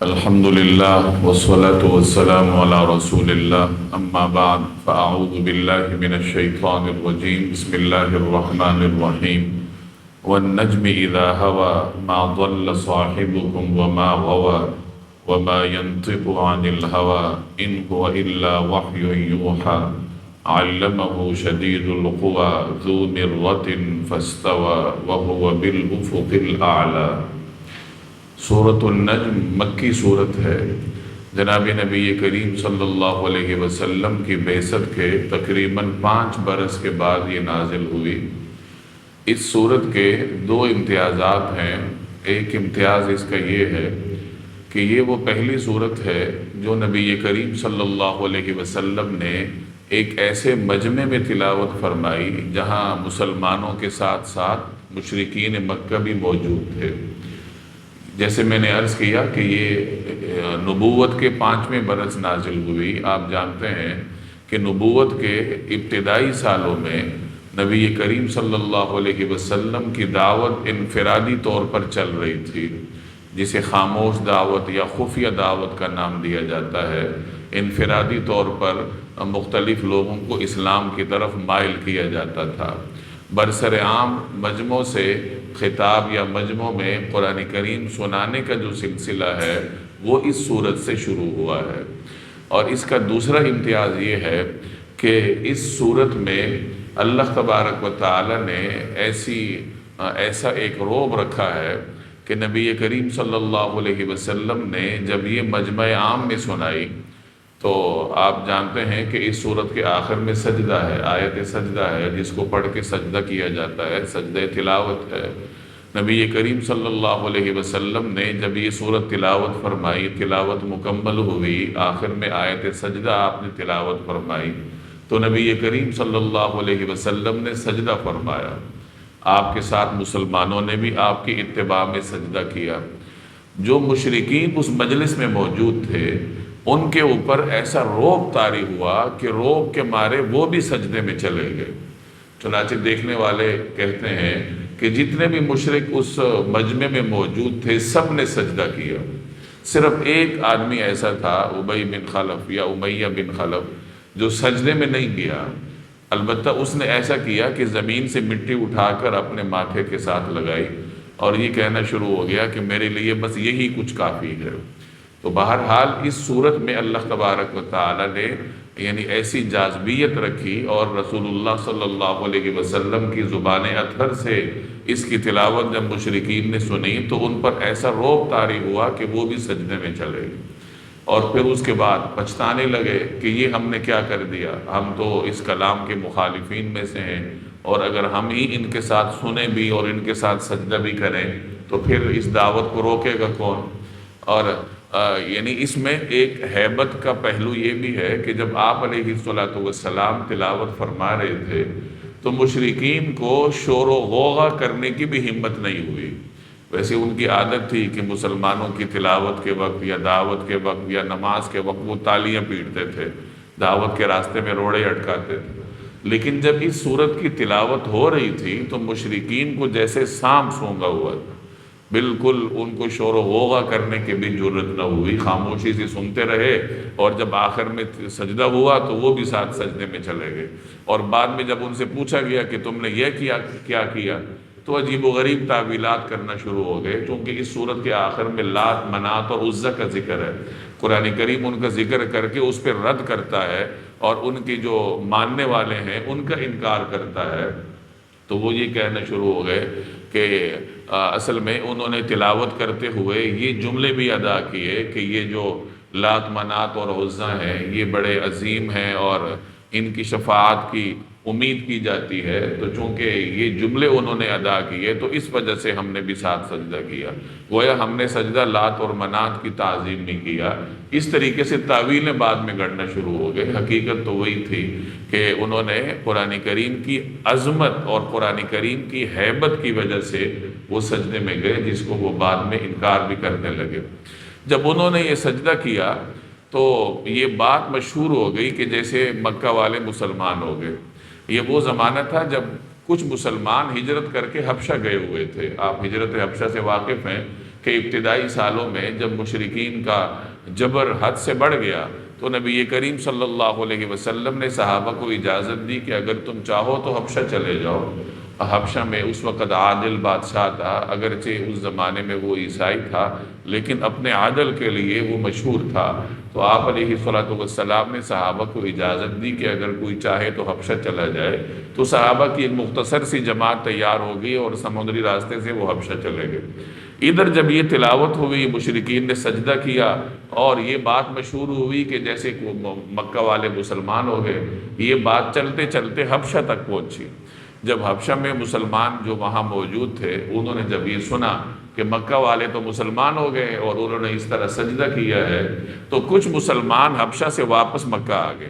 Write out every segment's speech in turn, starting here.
الحمد لله والصلاة والسلام على رسول الله أما بعد فأعوذ بالله من الشيطان الرجيم بسم الله الرحمن الرحيم والنجم إذا هوى ما ضل صاحبكم وما غوى وما ينطق عن الهوى إن هو إلا وحي يوحى علمه شديد القوى ذو مرة فاستوى وهو بالأفق الأعلى۔ سورۃ النجم مکی صورت ہے۔ جناب نبی کریم صلی اللہ علیہ وسلم کی بعثت کے تقریباً 5 برس کے بعد یہ نازل ہوئی۔ اس صورت کے 2 امتیازات ہیں۔ ایک امتیاز اس کا یہ ہے کہ یہ وہ پہلی صورت ہے جو نبی کریم صلی اللہ علیہ وسلم نے ایک ایسے مجمع میں تلاوت فرمائی جہاں مسلمانوں کے ساتھ ساتھ مشرکین مکہ بھی موجود تھے۔ جیسے میں نے عرض کیا کہ یہ نبوت کے 5ویں برس نازل ہوئی۔ آپ جانتے ہیں کہ نبوت کے ابتدائی سالوں میں نبی کریم صلی اللہ علیہ وسلم کی دعوت انفرادی طور پر چل رہی تھی، جسے خاموش دعوت یا خفیہ دعوت کا نام دیا جاتا ہے۔ انفرادی طور پر مختلف لوگوں کو اسلام کی طرف مائل کیا جاتا تھا۔ برسر عام مجموع سے خطاب یا مجموع میں قرآن کریم سنانے کا جو سلسلہ ہے وہ اس صورت سے شروع ہوا ہے۔ اور اس کا دوسرا امتیاز یہ ہے کہ اس صورت میں اللہ تبارک و تعالی نے ایسا ایک رعب رکھا ہے کہ نبی کریم صلی اللہ علیہ وسلم نے جب یہ مجمع عام میں سنائی تو آپ جانتے ہیں کہ اس صورت کے آخر میں سجدہ ہے، آیت سجدہ ہے جس کو پڑھ کے سجدہ کیا جاتا ہے، سجدہ تلاوت ہے۔ نبی کریم صلی اللہ علیہ وسلم نے جب یہ صورت تلاوت فرمائی، تلاوت مکمل ہوئی، آخر میں آیت سجدہ آپ نے تلاوت فرمائی تو نبی کریم صلی اللہ علیہ وسلم نے سجدہ فرمایا۔ آپ کے ساتھ مسلمانوں نے بھی آپ کی اتباع میں سجدہ کیا۔ جو مشرکین اس مجلس میں موجود تھے ان کے اوپر ایسا رعب طاری ہوا کہ رعب کے مارے وہ بھی سجدے میں چلے گئے۔ چنانچہ دیکھنے والے کہتے ہیں کہ جتنے بھی مشرک اس مجمع میں موجود تھے سب نے سجدہ کیا، صرف ایک آدمی ایسا تھا ابی بن خلف یا امیہ بن خلف جو سجدے میں نہیں گیا۔ البتہ اس نے ایسا کیا کہ زمین سے مٹی اٹھا کر اپنے ماتھے کے ساتھ لگائی اور یہ کہنا شروع ہو گیا کہ میرے لیے بس یہی کچھ کافی ہے۔ تو بہرحال اس صورت میں اللہ تبارک و تعالی نے یعنی ایسی جاذبیت رکھی اور رسول اللہ صلی اللہ علیہ وسلم کی زبان اطہر سے اس کی تلاوت جب مشرکین نے سنی تو ان پر ایسا رعب طاری ہوا کہ وہ بھی سجدے میں چلے گئے اور پھر اس کے بعد پچھتانے لگے کہ یہ ہم نے کیا کر دیا، ہم تو اس کلام کے مخالفین میں سے ہیں اور اگر ہم ہی ان کے ساتھ سنیں بھی اور ان کے ساتھ سجدہ بھی کریں تو پھر اس دعوت کو روکے گا کون۔ اور یعنی اس میں ایک ہیبت کا پہلو یہ بھی ہے کہ جب آپ علیہ السلام تلاوت فرما رہے تھے تو مشرکین کو شور و غوغا کرنے کی بھی ہمت نہیں ہوئی۔ ویسے ان کی عادت تھی کہ مسلمانوں کی تلاوت کے وقت یا دعوت کے وقت یا نماز کے وقت وہ تالیاں پیٹتے تھے، دعوت کے راستے میں روڑے اٹکاتے تھے، لیکن جب اس صورت کی تلاوت ہو رہی تھی تو مشرکین کو جیسے سانپ سونگا ہوا تھا، بالکل ان کو شور و غوغا کرنے کی بھی جرت نہ ہوئی، خاموشی سے سنتے رہے اور جب آخر میں سجدہ ہوا تو وہ بھی ساتھ سجدے میں چلے گئے۔ اور بعد میں جب ان سے پوچھا گیا کہ تم نے یہ کیا کیا تو عجیب و غریب تعویلات کرنا شروع ہو گئے، کیونکہ اس صورت کے آخر میں لات، منات اور عزا کا ذکر ہے۔ قرآن کریم ان کا ذکر کر کے اس پہ رد کرتا ہے اور ان کی جو ماننے والے ہیں ان کا انکار کرتا ہے۔ تو وہ یہ کہنا شروع ہو گئے کہ اصل میں انہوں نے تلاوت کرتے ہوئے یہ جملے بھی ادا کیے کہ یہ جو لات، منات اور عزا ہیں یہ بڑے عظیم ہیں اور ان کی شفاعت کی امید کی جاتی ہے، تو چونکہ یہ جملے انہوں نے ادا کیے تو اس وجہ سے ہم نے بھی ساتھ سجدہ کیا، گویا ہم نے سجدہ لات اور منات کی تعظیم نہیں کیا۔ اس طریقے سے تعویلیں بعد میں گڑنا شروع ہو گئے۔ حقیقت تو وہی تھی کہ انہوں نے قرآن کریم کی عظمت اور قرآن کریم کی ہیبت کی وجہ سے وہ سجدے میں گئے، جس کو وہ بعد میں انکار بھی کرنے لگے۔ جب انہوں نے یہ سجدہ کیا تو یہ بات مشہور ہو گئی کہ جیسے مکہ والے مسلمان ہو گئے۔ یہ وہ زمانہ تھا جب کچھ مسلمان ہجرت کر کے حبشہ گئے ہوئے تھے۔ آپ ہجرت حبشہ سے واقف ہیں کہ ابتدائی سالوں میں جب مشرکین کا جبر حد سے بڑھ گیا تو نبی کریم صلی اللہ علیہ وسلم نے صحابہ کو اجازت دی کہ اگر تم چاہو تو حبشہ چلے جاؤ۔ حبشہ میں اس وقت عادل بادشاہ تھا، اگرچہ اس زمانے میں وہ عیسائی تھا لیکن اپنے عدل کے لیے وہ مشہور تھا۔ تو آپ علیہ السلام نے صحابہ کو اجازت دی کہ اگر کوئی چاہے تو حبشہ چلا جائے۔ تو صحابہ کی ایک مختصر سی جماعت تیار ہو گئی اور سمندری راستے سے وہ حبشہ چلے گئے۔ ادھر جب یہ تلاوت ہوئی، مشرکین نے سجدہ کیا اور یہ بات مشہور ہوئی کہ جیسے مکہ والے مسلمان ہو گئے۔ یہ بات چلتے چلتے حبشہ تک پہنچی۔ جب حبشہ میں مسلمان جو وہاں موجود تھے انہوں نے جب یہ سنا کہ مکہ والے تو مسلمان ہو گئے اور انہوں نے اس طرح سجدہ کیا ہے، تو کچھ مسلمان حبشہ سے واپس مکہ آ گئے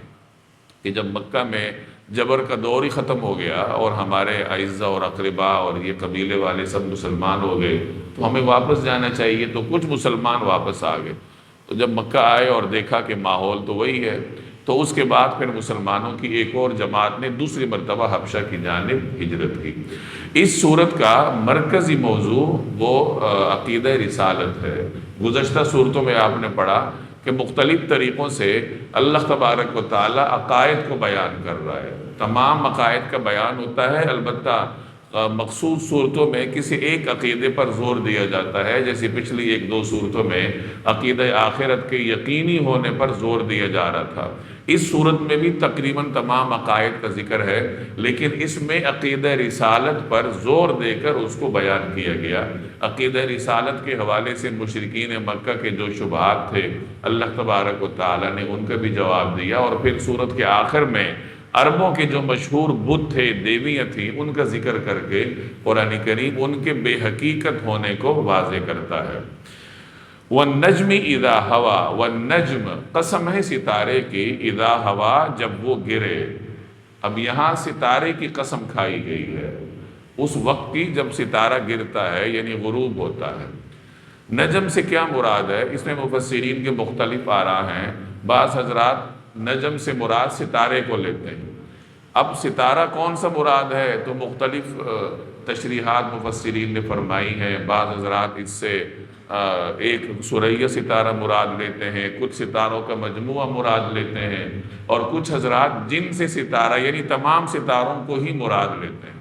کہ جب مکہ میں جبر کا دور ہی ختم ہو گیا اور ہمارے اعزہ اور اقربا اور یہ قبیلے والے سب مسلمان ہو گئے تو ہمیں واپس جانا چاہیے۔ تو کچھ مسلمان واپس آ گئے۔ تو جب مکہ آئے اور دیکھا کہ ماحول تو وہی ہے، تو اس کے بعد پھر مسلمانوں کی ایک اور جماعت نے دوسری مرتبہ حبشہ کی جانب ہجرت کی۔ اس صورت کا مرکزی موضوع وہ عقیدہ رسالت ہے۔ گزشتہ صورتوں میں آپ نے پڑھا کہ مختلف طریقوں سے اللہ تبارک و تعالی عقائد کو بیان کر رہا ہے۔ تمام عقائد کا بیان ہوتا ہے، البتہ مخصوص صورتوں میں کسی ایک عقیدے پر زور دیا جاتا ہے، جیسے پچھلی ایک دو صورتوں میں عقیدہ آخرت کے یقینی ہونے پر زور دیا جا رہا تھا۔ اس صورت میں بھی تقریباً تمام عقائد کا ذکر ہے، لیکن اس میں عقیدہ رسالت پر زور دے کر اس کو بیان کیا گیا۔ عقیدہ رسالت کے حوالے سے مشرکین مکہ کے جو شبہات تھے اللہ تبارک و تعالی نے ان کا بھی جواب دیا، اور پھر صورت کے آخر میں عربوں کے جو مشہور بت تھے، دیویاں تھیں، ان کا ذکر کر کے قرآن کریم ان کے بے حقیقت ہونے کو واضح کرتا ہے۔ وَالنَّجْمِ اِذَا ہوا، وَالنَّجْمِ قسم ہے ستارے کی، اِذَا ہوا جب وہ گرے۔ اب یہاں ستارے کی قسم کھائی گئی ہے، اس وقت کی جب ستارہ گرتا ہے یعنی غروب ہوتا ہے۔ نجم سے کیا مراد ہے؟ اس میں مفسرین کے مختلف آراء ہیں۔ بعض حضرات نجم سے مراد ستارے کو لیتے ہیں۔ اب ستارہ کون سا مراد ہے تو مختلف تشریحات مفسرین نے فرمائی ہیں۔ بعض حضرات اس سے ایک ثریا ستارہ مراد لیتے ہیں، کچھ ستاروں کا مجموعہ مراد لیتے ہیں، اور کچھ حضرات جن سے ستارہ یعنی تمام ستاروں کو ہی مراد لیتے ہیں۔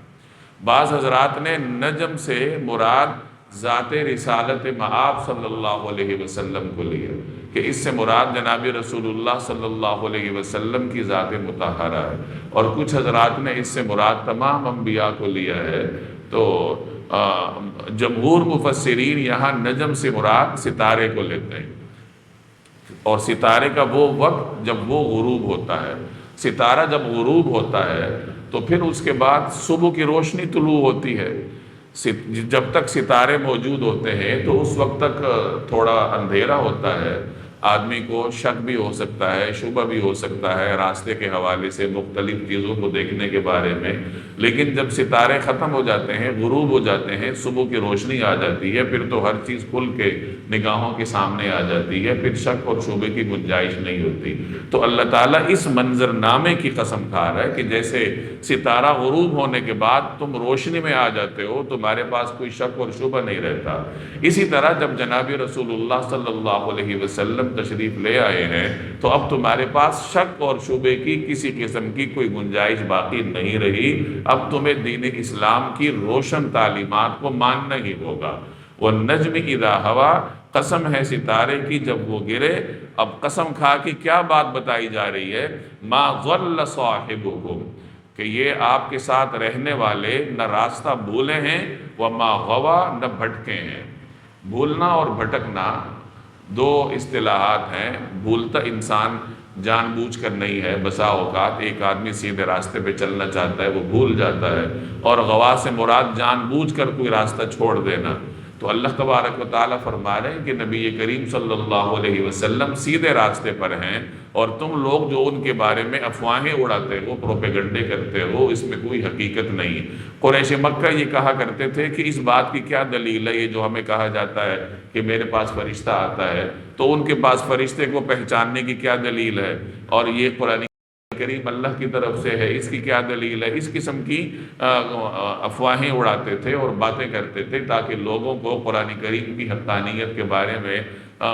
بعض حضرات نے نجم سے مراد ذات رسالت مآب صلی اللہ علیہ وسلم کو لیا کہ اس سے مراد جناب رسول اللہ صلی اللہ علیہ وسلم کی ذات مطہرہ ہے، اور کچھ حضرات نے اس سے مراد تمام انبیاء کو لیا ہے۔ تو جمہور مفسرین یہاں نجم سے مراد ستارے کو لیتے ہیں، اور ستارے کا وہ وقت جب وہ غروب ہوتا ہے۔ ستارہ جب غروب ہوتا ہے تو پھر اس کے بعد صبح کی روشنی طلوع ہوتی ہے۔ جب تک ستارے موجود ہوتے ہیں تو اس وقت تک تھوڑا اندھیرا ہوتا ہے، آدمی کو شک بھی ہو سکتا ہے، شبہ بھی ہو سکتا ہے راستے کے حوالے سے، مختلف چیزوں کو دیکھنے کے بارے میں۔ لیکن جب ستارے ختم ہو جاتے ہیں، غروب ہو جاتے ہیں، صبح کی روشنی آ جاتی ہے، پھر تو ہر چیز کھل کے نگاہوں کے سامنے آ جاتی ہے، پھر شک اور شبے کی گنجائش نہیں ہوتی۔ تو اللہ تعالیٰ اس منظر نامے کی قسم کھا رہا ہے کہ جیسے ستارہ غروب ہونے کے بعد تم روشنی میں آ جاتے ہو، تمہارے پاس کوئی شک اور شبہ نہیں رہتا، اسی طرح جب جناب رسول اللہ صلی اللہ علیہ وسلم تشریف لے آئے ہیں تو اب تمہارے پاس شک اور شبے کی کسی قسم کی کوئی گنجائش باقی نہیں رہی۔ اب تمہیں دین اسلام کی روشن تعلیمات کو ماننا ہی ہوگا۔ وَالنَّجْمِ اِذَا ہوا، قسم ہے ستارے کی جب وہ گرے۔ اب قسم کھا کے کیا بات بتائی جا رہی ہے؟ مَا ضَلَّ صَاحِبُكُمْ، کہ یہ آپ کے ساتھ رہنے والے نہ راستہ بھولے ہیں، وَمَا غَوَى، نہ بھٹکے ہیں۔ بھولنا اور بھٹکنا دو اصطلاحات ہیں۔ بھولتا انسان جان بوجھ کر نہیں ہے، بسا اوقات ایک آدمی سیدھے راستے پہ چلنا چاہتا ہے وہ بھول جاتا ہے، اور غوا سے مراد جان بوجھ کر کوئی راستہ چھوڑ دینا۔ تو اللہ تبارک و تعالیٰ فرما رہے ہیں کہ نبی کریم صلی اللہ علیہ وسلم سیدھے راستے پر ہیں، اور تم لوگ جو ان کے بارے میں افواہیں اڑاتے ہو، پروپیگنڈے کرتے ہو، اس میں کوئی حقیقت نہیں۔ قریش مکہ یہ کہا کرتے تھے کہ اس بات کی کیا دلیل ہے، یہ جو ہمیں کہا جاتا ہے کہ میرے پاس فرشتہ آتا ہے، تو ان کے پاس فرشتے کو پہچاننے کی کیا دلیل ہے؟ اور یہ قرآن کریم اللہ کی طرف سے ہے، اس کی کیا دلیل ہے، اس قسم کی افواہیں اڑاتے تھے اور باتیں کرتے تھے تاکہ لوگوں کو قرآن کریم کی حقانیت کے بارے میں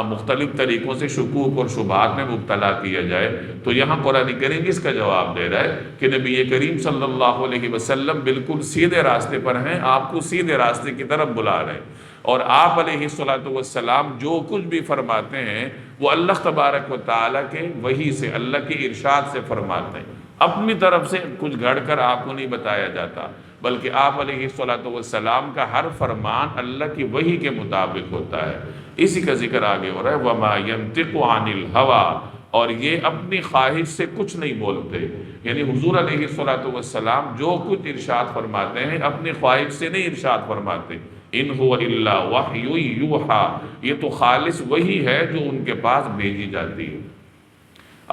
مختلف طریقوں سے شکوک اور شبہات میں مبتلا کیا جائے۔ تو یہاں قرآن کریم اس کا جواب دے رہا ہے کہ نبی کریم صلی اللہ علیہ وسلم بالکل سیدھے راستے پر ہیں، آپ کو سیدھے راستے کی طرف بلا رہے ہیں، اور آپ علیہ الصلوۃ والسلام جو کچھ بھی فرماتے ہیں وہ اللہ تبارک و تعالیٰ کے وحی سے، اللہ کی ارشاد سے فرماتے ہیں، اپنی طرف سے کچھ گھڑ کر آپ کو نہیں بتایا جاتا، بلکہ آپ علیہ الصلوۃ والسلام کا ہر فرمان اللہ کی وحی کے مطابق ہوتا ہے۔ اسی کا ذکر آگے ہو رہا ہے وَمَا يَنْطِقُ عَنِ الْهَوَىٰ، اور یہ اپنی خواہش سے کچھ نہیں بولتے، یعنی حضور علیہ الصلوۃ والسلام جو کچھ ارشاد فرماتے ہیں اپنی خواہش سے نہیں ارشاد فرماتے، ان هو الا وحی یوحیٰ، یہ تو خالص وحی ہے جو ان کے پاس بھیجی جاتی ہے۔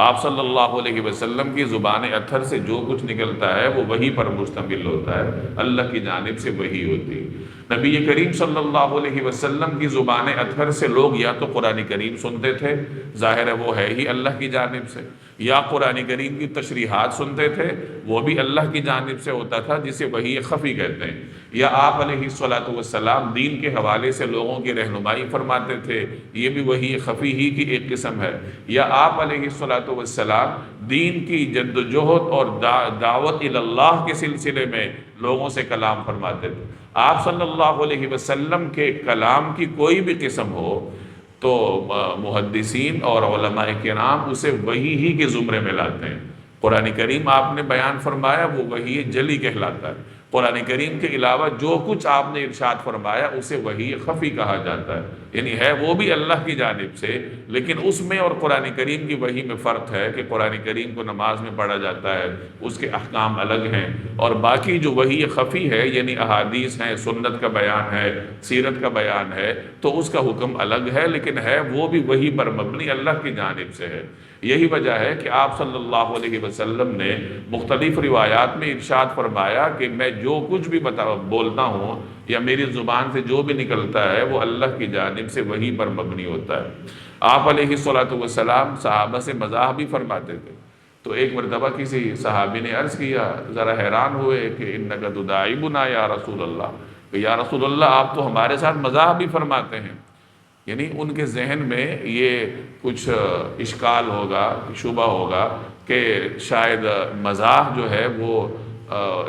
آپ صلی اللہ علیہ وسلم کی زبان اطہر سے جو کچھ نکلتا ہے وہ وحی پر مشتمل ہوتا ہے، اللہ کی جانب سے وحی ہوتی ہے۔ نبی کریم صلی اللہ علیہ وسلم کی زبان اطہر سے لوگ یا تو قرآن کریم سنتے تھے، ظاہر ہے وہ ہے ہی اللہ کی جانب سے، یا قرآن کریم کی تشریحات سنتے تھے، وہ بھی اللہ کی جانب سے ہوتا تھا جسے وحی خفی کہتے ہیں، یا آپ علیہ الصلوۃ والسلام دین کے حوالے سے لوگوں کی رہنمائی فرماتے تھے، یہ بھی وحی خفی ہی کی ایک قسم ہے، یا آپ علیہ الصلوۃ والسلام دین کی جد و جہد اور دعوت اللہ کے سلسلے میں لوگوں سے کلام فرماتے تھے۔ آپ صلی اللہ علیہ وسلم کے کلام کی کوئی بھی قسم ہو تو محدثین اور علماء کرام اسے وحی ہی کے زمرے میں لاتے ہیں۔ قرآن کریم آپ نے بیان فرمایا وہ وحی جلی کہلاتا ہے، قرآن کریم کے علاوہ جو کچھ آپ نے ارشاد فرمایا اسے وحی خفی کہا جاتا ہے، یعنی ہے وہ بھی اللہ کی جانب سے، لیکن اس میں اور قرآن کریم کی وحی میں فرق ہے کہ قرآن کریم کو نماز میں پڑھا جاتا ہے، اس کے احکام الگ ہیں، اور باقی جو وحی خفی ہے یعنی احادیث ہیں، سنت کا بیان ہے، سیرت کا بیان ہے، تو اس کا حکم الگ ہے، لیکن ہے وہ بھی وحی پر مبنی اللہ کی جانب سے ہے۔ یہی وجہ ہے کہ آپ صلی اللہ علیہ وسلم نے مختلف روایات میں ارشاد فرمایا کہ میں جو کچھ بھی بولتا ہوں یا میری زبان سے جو بھی نکلتا ہے وہ اللہ کی جانب سے وحی پر مبنی ہوتا ہے۔ آپ علیہ الصلوۃ والسلام صحابہ سے مزاح بھی فرماتے تھے، تو ایک مرتبہ کسی صحابی نے عرض کیا، ذرا حیران ہوئے کہ انک تداعبنا یا رسول اللہ، کہ یا رسول اللہ آپ تو ہمارے ساتھ مزاح بھی فرماتے ہیں، یعنی ان کے ذہن میں یہ کچھ اشکال ہوگا، شبہ ہوگا کہ شاید مزاح جو ہے وہ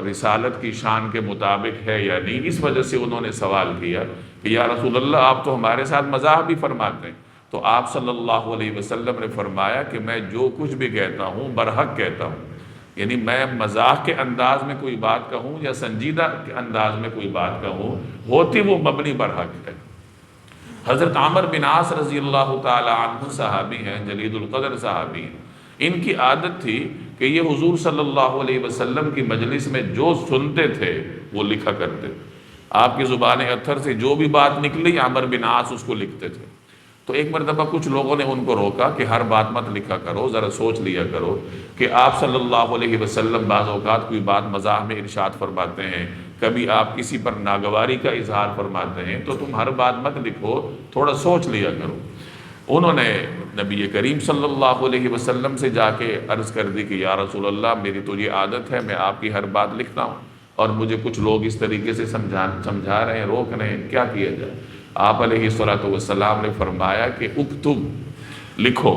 رسالت کی شان کے مطابق ہے یا نہیں، اس وجہ سے انہوں نے سوال کیا کہ یا رسول اللہ آپ تو ہمارے ساتھ مزاح بھی فرماتے ہیں، تو آپ صلی اللہ علیہ وسلم نے فرمایا کہ میں جو کچھ بھی کہتا ہوں برحق کہتا ہوں، یعنی میں مزاح کے انداز میں کوئی بات کہوں یا سنجیدہ کے انداز میں کوئی بات کہوں ہوتی وہ مبنی برحق ہے۔ حضرت عمر بن عاص رضی اللہ تعالی عنہ صحابی ہیں، جلید القدر صحابی ہیں، ان کی عادت تھی کہ یہ حضور صلی اللہ علیہ وسلم کی مجلس میں جو سنتے تھے وہ لکھا کرتے تھے، آپ کی زبان اطہر سے جو بھی بات نکلی عمر بن عاص اس کو لکھتے تھے۔ تو ایک مرتبہ کچھ لوگوں نے ان کو روکا کہ ہر بات مت لکھا کرو، ذرا سوچ لیا کرو کہ آپ صلی اللہ علیہ وسلم بعض اوقات کوئی بات مزاح میں ارشاد فرماتے ہیں، کبھی آپ کسی پر ناگواری کا اظہار فرماتے ہیں، تو تم ہر بات مت لکھو، تھوڑا سوچ لیا کرو۔ انہوں نے نبی کریم صلی اللہ علیہ وسلم سے جا کے عرض کر دی کہ یا رسول اللہ میری تو یہ عادت ہے، میں آپ کی ہر بات لکھتا ہوں اور مجھے کچھ لوگ اس طریقے سے سمجھا رہے ہیں، روک رہے ہیں، کیا کیا جائے؟ آپ علیہ الصلوۃ والسلام نے فرمایا کہ اکتب، لکھو،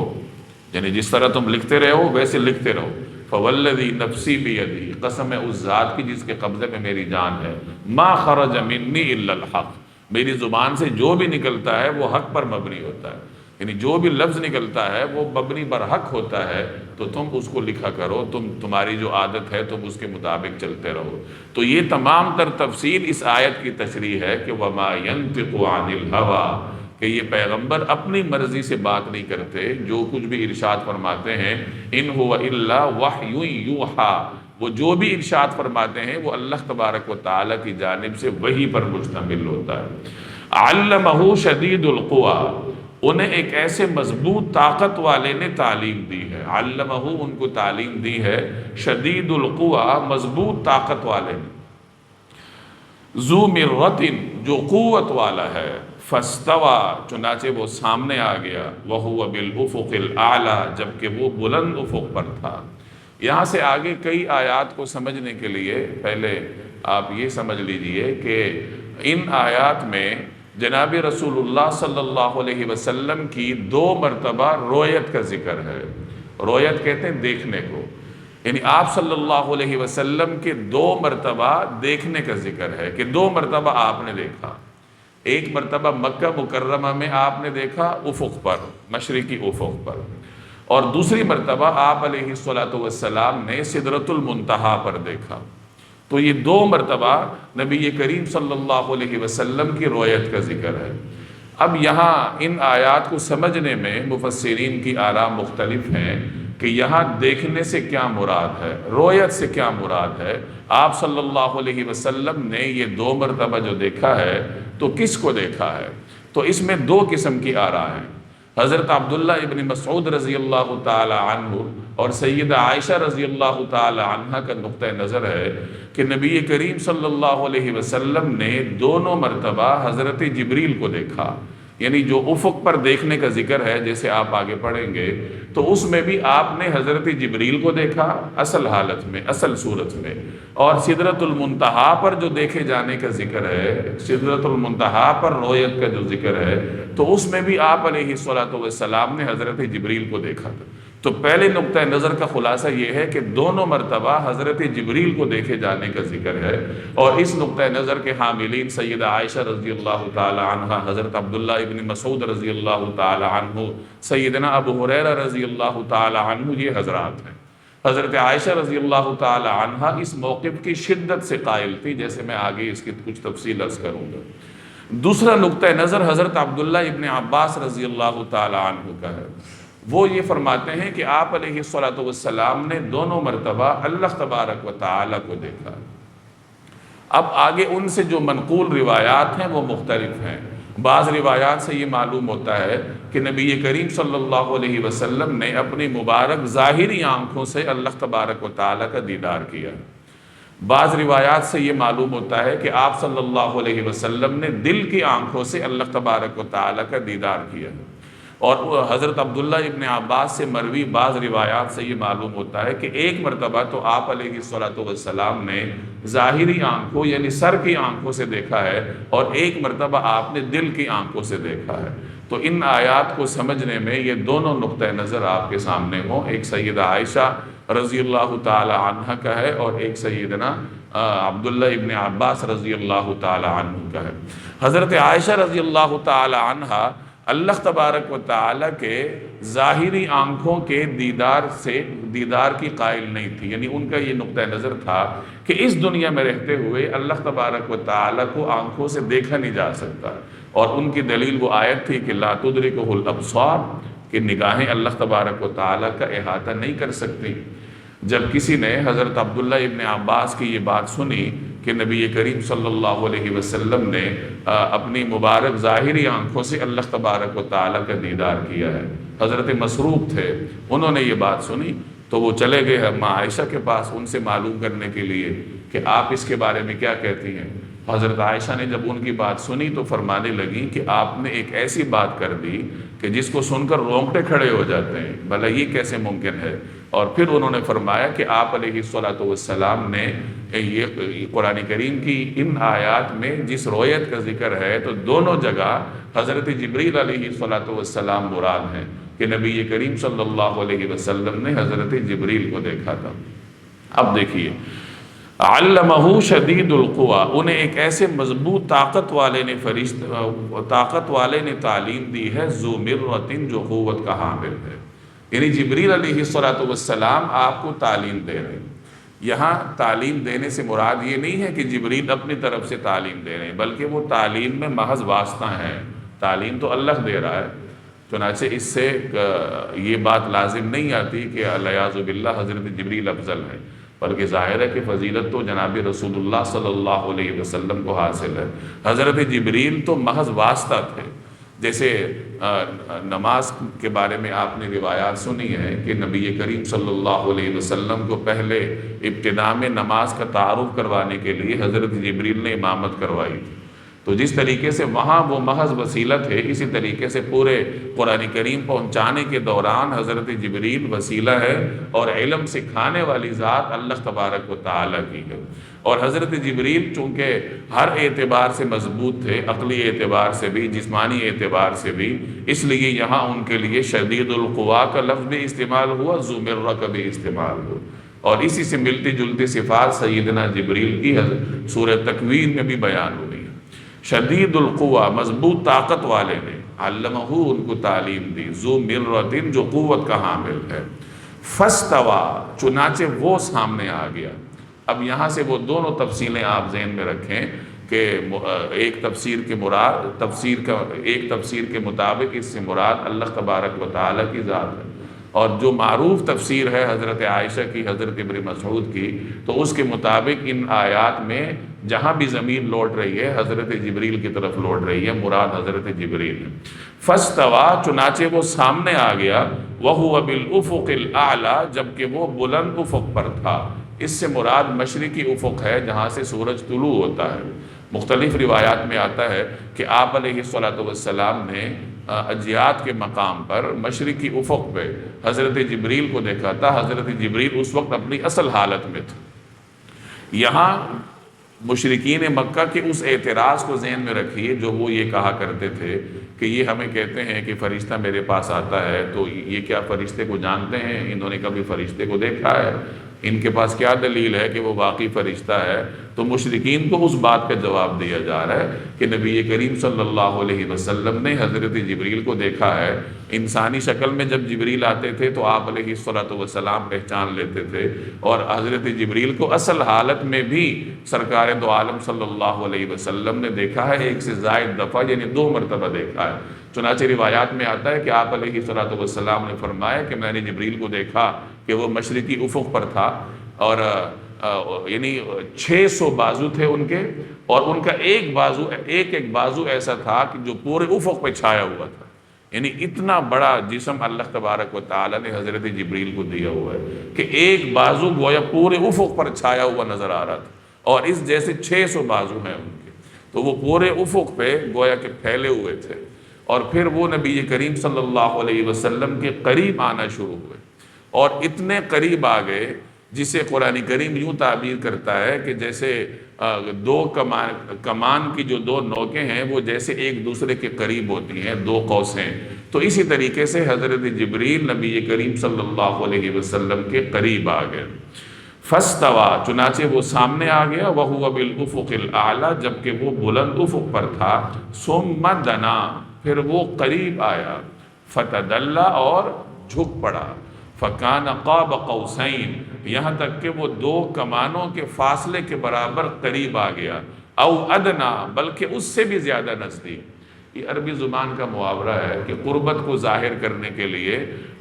یعنی جس طرح تم لکھتے رہو ویسے لکھتے رہو۔ فوالذی نفسی بیدی، قسم ہے اس ذات کی جس کے قبضے میں میری جان ہے، ما خرج منی الا الحق، میری زبان سے جو بھی نکلتا ہے وہ حق پر مبنی ہوتا ہے، یعنی جو بھی لفظ نکلتا ہے وہ مبنی بر حق ہوتا ہے، تو تم اس کو لکھا کرو، تمہاری جو عادت ہے تم اس کے مطابق چلتے رہو۔ تو یہ تمام تر تفصیل اس آیت کی تشریح ہے کہ وما ينطق عن الهوى، کہ یہ پیغمبر اپنی مرضی سے بات نہیں کرتے، جو کچھ بھی ارشاد فرماتے ہیں ان هو الا وحی یوحیٰ، وہ جو بھی ارشاد فرماتے ہیں وہ اللہ تبارک و تعالی کی جانب سے وحی پر مشتمل ہوتا ہے۔ علمہ شدید القویٰ، انہیں ایک ایسے مضبوط طاقت والے نے تعلیم دی ہے، علمہ ان کو تعلیم دی ہے، شدید القویٰ مضبوط طاقت والے نے، ذو مرۃ جو قوت والا ہے، فاستویٰ چنانچہ وہ سامنے آ گیا، وہو بالافق الاعلیٰ جبکہ وہ بلند افق پر تھا، یہاں سے آگے کئی آیات کو سمجھنے کے لیے پہلے آپ یہ سمجھ لیجئے کہ ان آیات میں جناب رسول اللہ صلی اللہ علیہ وسلم کی 2 مرتبہ رویت کا ذکر ہے۔ رویت کہتے ہیں دیکھنے کو، یعنی آپ صلی اللہ علیہ وسلم کے 2 مرتبہ دیکھنے کا ذکر ہے کہ 2 مرتبہ آپ نے دیکھا۔ ایک مرتبہ مکہ مکرمہ میں آپ نے دیکھا افق پر، مشرقی افق پر، اور دوسری مرتبہ آپ علیہ السلام نے سدرۃ المنتہا پر دیکھا۔ تو یہ 2 مرتبہ نبی کریم صلی اللہ علیہ وسلم کی رویت کا ذکر ہے۔ اب یہاں ان آیات کو سمجھنے میں مفسرین کی آراء مختلف ہیں کہ یہاں دیکھنے سے کیا مراد ہے، رویت سے کیا مراد ہے۔ آپ صلی اللہ علیہ وسلم نے یہ 2 مرتبہ جو دیکھا ہے تو کس کو دیکھا ہے؟ تو اس میں 2 قسم کی آراء ہیں۔ حضرت عبداللہ ابن مسعود رضی اللہ تعالی عنہ اور سیدہ عائشہ رضی اللہ تعالی عنہ کا نقطہ نظر ہے کہ نبی کریم صلی اللہ علیہ وسلم نے دونوں مرتبہ حضرت جبریل کو دیکھا، یعنی جو افق پر دیکھنے کا ذکر ہے جیسے آپ آگے پڑھیں گے تو اس میں بھی آپ نے حضرت جبریل کو دیکھا اصل حالت میں، اصل صورت میں، اور سدرۃ المنتہا پر جو دیکھے جانے کا ذکر ہے، سدرۃ المنتہا پر رویت کا جو ذکر ہے تو اس میں بھی آپ علیہ السلام نے حضرت جبریل کو دیکھا تھا۔ تو پہلے نقطہ نظر کا خلاصہ یہ ہے کہ دونوں مرتبہ حضرت جبریل کو دیکھے جانے کا ذکر ہے، اور اس نقطہ نظر کے حاملین سیدہ عائشہ رضی اللہ تعالی عنہ، حضرت عبداللہ ابن مسعود رضی اللہ تعالی عنہ، سیدنا ابو ہریرہ رضی اللہ تعالی عنہ، یہ حضرات ہیں۔ حضرت عائشہ رضی اللہ تعالی عنہ اس موقف کی شدت سے قائل تھی، جیسے میں آگے اس کی کچھ تفصیل عرض کروں گا۔ دوسرا نقطہ نظر حضرت عبداللہ ابن عباس رضی اللہ تعالی عنہ کا ہے۔ وہ یہ فرماتے ہیں کہ آپ علیہ السلام نے دونوں مرتبہ اللہ تبارک و تعالی کو دیکھا۔ اب آگے ان سے جو منقول روایات ہیں وہ مختلف ہیں۔ بعض روایات سے یہ معلوم ہوتا ہے کہ نبی کریم صلی اللہ علیہ وسلم نے اپنی مبارک ظاہری آنکھوں سے اللہ تبارک و تعالی کا دیدار کیا۔ بعض روایات سے یہ معلوم ہوتا ہے کہ آپ صلی اللہ علیہ وسلم نے دل کی آنکھوں سے اللہ تبارک و تعالی کا دیدار کیا، اور حضرت عبداللہ ابن عباس سے مروی بعض روایات سے یہ معلوم ہوتا ہے کہ ایک مرتبہ تو آپ علیہ السلام نے ظاہری آنکھوں یعنی سر کی آنکھوں سے دیکھا ہے، اور ایک مرتبہ آپ نے دل کی آنکھوں سے دیکھا ہے۔ تو ان آیات کو سمجھنے میں یہ دونوں نقطہ نظر آپ کے سامنے ہوں، ایک سیدہ عائشہ رضی اللہ تعالی عنہ کا ہے اور ایک سیدنا عبداللہ ابن عباس رضی اللہ تعالی عنہ کا ہے۔ حضرت عائشہ رضی اللہ تعالی عنہ اللہ تبارک و تعالی کے ظاہری آنکھوں کے دیدار کی قائل نہیں تھی، یعنی ان کا یہ نقطہ نظر تھا کہ اس دنیا میں رہتے ہوئے اللہ تبارک و تعالی کو آنکھوں سے دیکھا نہیں جا سکتا، اور ان کی دلیل وہ آیت تھی کہ لا تدرکہ الابصار، کہ نگاہیں اللہ تبارک و تعالی کا احاطہ نہیں کر سکتی۔ جب کسی نے حضرت عبداللہ ابن عباس کی یہ بات سنی کہ نبی کریم صلی اللہ علیہ وسلم نے اپنی مبارک ظاہری آنکھوں سے اللہ تبارک و تعالی کا دیدار کیا ہے، حضرت مسروق تھے، انہوں نے یہ بات سنی تو وہ چلے گئے اماں عائشہ کے پاس ان سے معلوم کرنے کے لیے کہ آپ اس کے بارے میں کیا کہتی ہیں۔ حضرت عائشہ نے جب ان کی بات سنی تو فرمانے لگیں کہ آپ نے ایک ایسی بات کر دی کہ جس کو سن کر رونگٹے کھڑے ہو جاتے ہیں، بھلا یہ کیسے ممکن ہے؟ اور پھر انہوں نے فرمایا کہ آپ علیہ السلام نے یہ قرآن کریم کی ان آیات میں جس رویت کا ذکر ہے تو دونوں جگہ حضرت جبریل علیہ السلام مراد ہیں، کہ نبی کریم صلی اللہ علیہ وسلم نے حضرت جبریل کو دیکھا تھا۔ اب دیکھیے، علمہ شدید القویٰ، انہیں ایک ایسے مضبوط طاقت والے نے تعلیم دی ہے، ذو مرۃ، جو قوت کا حامل ہے، یعنی جبریل علیہ السلام آپ کو تعلیم دے رہے ہیں۔ یہاں تعلیم دینے سے مراد یہ نہیں ہے کہ جبریل اپنی طرف سے تعلیم دے رہے ہیں، بلکہ وہ تعلیم میں محض واسطہ ہیں، تعلیم تو اللہ دے رہا ہے۔ چنانچہ اس سے یہ بات لازم نہیں آتی کہ والعیاذ باللہ حضرت جبریل افضل ہے، بلکہ ظاہر ہے کہ فضیلت تو جناب رسول اللہ صلی اللہ علیہ وسلم کو حاصل ہے۔ حضرت جبریل تو محض واسطہ تھے، جیسے نماز کے بارے میں آپ نے روایات سنی ہے کہ نبی کریم صلی اللہ علیہ وسلم کو پہلے ابتداء میں نماز کا تعارف کروانے کے لیے حضرت جبریل نے امامت کروائی تھی۔ تو جس طریقے سے وہاں وہ محض وسیلہ تھے، اسی طریقے سے پورے قرآن کریم پہنچانے کے دوران حضرت جبریل وسیلہ ہے، اور علم سکھانے والی ذات اللہ تبارک و تعالیٰ کی ہے۔ اور حضرت جبریل چونکہ ہر اعتبار سے مضبوط تھے، عقلی اعتبار سے بھی، جسمانی اعتبار سے بھی، اس لیے یہاں ان کے لیے شدید القوا کا لفظ بھی استعمال ہوا، ذو مرہ کا بھی استعمال ہوا، اور اسی سے ملتی جلتی صفات سیدنا جبریل کی سورہ تکویر میں بھی بیان ہوئی ہے۔ شدید القوا، مضبوط طاقت والے نے، علمہ، ان کو تعلیم دی، ذو مرۃ، جو قوت کا حامل ہے، فاستویٰ، چنانچہ وہ سامنے آ گیا۔ اب یہاں سے وہ دونوں تفصیلیں آپ ذہن میں رکھیں کہ ایک تفسیر کے مطابق اس سے مراد اللہ تبارک و تعالیٰ کی ذات ہے، اور جو معروف تفسیر ہے حضرت عائشہ کی، حضرت ابن مسعود کی، تو اس کے مطابق ان آیات میں جہاں بھی زمین لوٹ رہی ہے حضرت جبریل کی طرف لوٹ رہی ہے، مراد حضرت جبریل ہے۔ فاستویٰ، چنانچہ وہ سامنے آ گیا، وَهُوَ بِالْأُفُقِ الْأَعْلَى، جبکہ وہ بلند افق پر تھا۔ اس سے مراد مشرقی افق ہے جہاں سے سورج طلوع ہوتا ہے۔ مختلف روایات میں آتا ہے کہ آپ علیہ السلام نے اجیات کے مقام پر مشرقی افق پہ حضرت جبریل کو دیکھا تھا۔ حضرت جبریل اس وقت اپنی اصل حالت میں تھے۔ یہاں مشرکین مکہ کے اس اعتراض کو ذہن میں رکھیے جو وہ یہ کہا کرتے تھے کہ یہ ہمیں کہتے ہیں کہ فرشتہ میرے پاس آتا ہے، تو یہ کیا فرشتے کو جانتے ہیں؟ انہوں نے کبھی فرشتے کو دیکھا ہے؟ ان کے پاس کیا دلیل ہے کہ وہ واقعی فرشتہ ہے؟ تو مشرکین کو اس بات کا جواب دیا جا رہا ہے کہ نبی کریم صلی اللہ علیہ وسلم نے حضرت جبریل کو دیکھا ہے۔ انسانی شکل میں جب جبریل آتے تھے تو آپ علیہ السلام پہچان لیتے تھے، اور حضرت جبریل کو اصل حالت میں بھی سرکار دو عالم صلی اللہ علیہ وسلم نے دیکھا ہے، ایک سے زائد دفعہ، یعنی 2 مرتبہ دیکھا ہے۔ چنانچہ روایات میں آتا ہے کہ آپ علیہ السلام نے فرمایا کہ میں نے جبریل کو دیکھا کہ وہ مشرقی افق پر تھا، اور یعنی 600 بازو تھے ان کے، اور ان کا ایک بازو ایسا تھا کہ جو پورے افق پہ چھایا ہوا تھا۔ یعنی اتنا بڑا جسم اللہ تبارک و تعالیٰ نے حضرت جبریل کو دیا ہوا ہے کہ ایک بازو گویا پورے افق پر چھایا ہوا نظر آ رہا تھا، اور اس جیسے 600 بازو ہیں ان کے، تو وہ پورے افق پہ گویا کہ پھیلے ہوئے تھے۔ اور پھر وہ نبی کریم صلی اللہ علیہ وسلم کے قریب آنا شروع ہوئے، اور اتنے قریب آ گئے جسے قرآن کریم یوں تعبیر کرتا ہے کہ جیسے 2 کمان کی جو 2 نوکیں ہیں وہ جیسے ایک دوسرے کے قریب ہوتی ہیں، 2 قوسیں، تو اسی طریقے سے حضرت جبریل نبی کریم صلی اللہ علیہ وسلم کے قریب آ گئے۔ فاستویٰ، چنانچہ وہ سامنے آ گیا، وَهُوَ بِالْأُفُقِ الْأَعْلَى، جبکہ وہ بلند افق پر تھا، ثُمَّ دَنَا، پھر وہ قریب آیا، فَتَدَلَّى، اور جھک پڑا، فَكَانَ قَابَ قَوْسَيْن، یہاں تک کہ وہ 2 کمانوں کے فاصلے کے برابر قریب آ گیا، او ادنا، بلکہ اس سے بھی زیادہ نزدیک۔ یہ عربی زبان کا محاورہ ہے کہ قربت کو ظاہر کرنے کے لیے،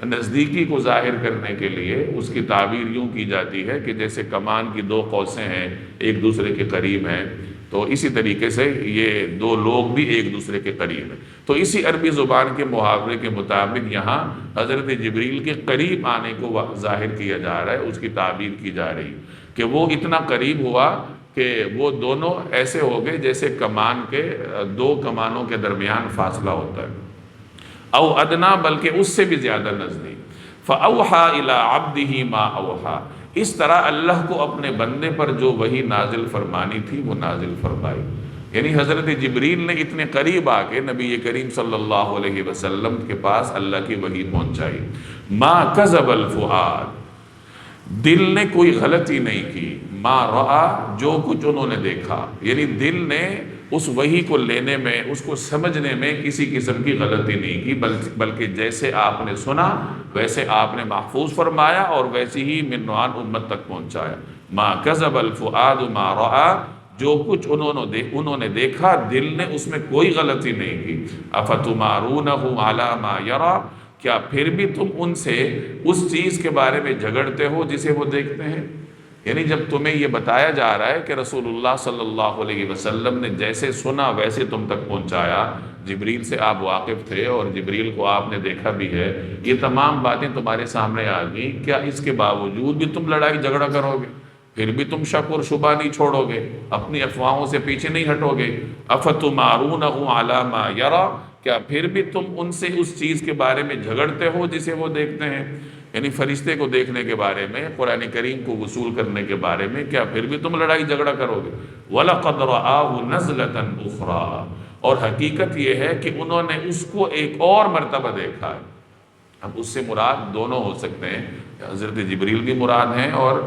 نزدیکی کو ظاہر کرنے کے لیے اس کی تعبیر یوں کی جاتی ہے کہ جیسے کمان کی 2 قوسیں ہیں، ایک دوسرے کے قریب ہیں، تو اسی طریقے سے یہ 2 لوگ بھی ایک دوسرے کے قریب ہیں۔ تو اسی عربی زبان کے محاورے کے مطابق یہاں حضرت جبریل کے قریب آنے کو ظاہر کیا جا رہا ہے، اس کی تعبیر کی جا رہی کہ وہ اتنا قریب ہوا کہ وہ دونوں ایسے ہو گئے جیسے کمان کے 2 کمانوں کے درمیان فاصلہ ہوتا ہے، او ادنا، بلکہ اس سے بھی زیادہ نزدیک۔ فَأَوْحَى إِلَىٰ عَبْدِهِ مَا أَوْحَى، اس طرح اللہ کو اپنے بندے پر جو وحی نازل فرمانی تھی وہ نازل فرمائی۔ یعنی حضرت جبریل نے اتنے قریب آ کے نبی کریم صلی اللہ علیہ وسلم کے پاس اللہ کی وحی پہنچائی۔ ما کذب الفؤاد، دل نے کوئی غلطی نہیں کی، ما رآ، جو کچھ انہوں نے دیکھا، یعنی دل نے اس وحی کو لینے میں، اس کو سمجھنے میں کسی قسم کی غلطی نہیں کی، بلکہ جیسے آپ نے سنا ویسے آپ نے محفوظ فرمایا اور ویسے ہی من نوعان امت تک پہنچایا۔ ما کذب الفؤاد ما رآ، جو کچھ انہوں نے دیکھا دل نے اس میں کوئی غلطی نہیں کی۔ افتمارونہ علی ما یری، کیا پھر بھی تم ان سے اس چیز کے بارے میں جھگڑتے ہو جسے وہ دیکھتے ہیں؟ یعنی جب تمہیں یہ بتایا جا رہا ہے کہ رسول اللہ صلی اللہ علیہ وسلم نے جیسے سنا ویسے تم تک پہنچایا، جبریل سے آپ واقف تھے اور جبریل کو آپ نے دیکھا بھی ہے، یہ تمام باتیں تمہارے سامنے آ گئیں، کیا اس کے باوجود بھی تم لڑائی جھگڑا کرو گے؟ پھر بھی تم شک اور شبہ نہیں چھوڑو گے، اپنی افواہوں سے پیچھے نہیں ہٹو گے۔ افتمارونہ علی ما یری، کیا پھر بھی تم ان سے اس چیز کے بارے میں جھگڑتے ہو جسے وہ دیکھتے ہیں؟ یعنی فرشتے کو دیکھنے کے بارے میں، قرآن کریم کو وصول کرنے کے بارے میں کیا پھر بھی تم لڑائی جھگڑا کرو گے؟ وَلَقَدْ رَآهُ نَزْلَةً أُخْرَىٰ، اور حقیقت یہ ہے کہ انہوں نے اس کو ایک اور مرتبہ دیکھا ہے۔ اب اس سے مراد دونوں ہو سکتے ہیں، حضرت جبریل بھی مراد ہیں، اور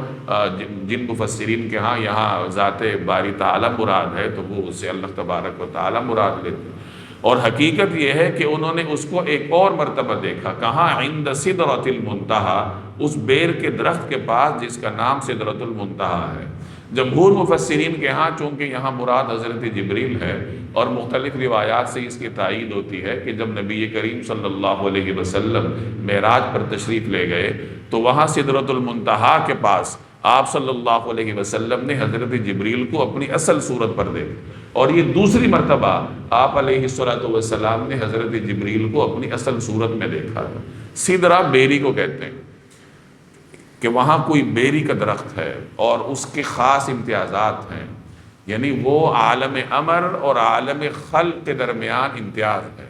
جن مفسرین کے ہاں یہاں ذات باری تعالیٰ مراد ہے تو وہ اس سے اللہ تبارک و تعالیٰ مراد لیتے ہیں۔ اور حقیقت یہ ہے کہ انہوں نے اس کو ایک اور مرتبہ دیکھا، کہاں؟ عند سدرۃ المنتہی، اس بیر کے درخت کے پاس جس کا نام سدرۃ المنتہی ہے۔ جمہور مفسرین کے ہاں چونکہ یہاں مراد حضرت جبریل ہے، اور مختلف روایات سے اس کی تائید ہوتی ہے کہ جب نبی کریم صلی اللہ علیہ وسلم معراج پر تشریف لے گئے تو وہاں سدرۃ المنتہی کے پاس آپ صلی اللہ علیہ وسلم نے حضرت جبریل کو اپنی اصل صورت پر دیکھا، اور یہ دوسری مرتبہ آپ علیہ السلام نے حضرت جبریل کو اپنی اصل صورت میں دیکھا۔ سدرہ بیری کو کہتے ہیں کہ وہاں کوئی بیری کا درخت ہے اور اس کے خاص امتیازات ہیں، یعنی وہ عالم امر اور عالم خلق کے درمیان امتیاز ہے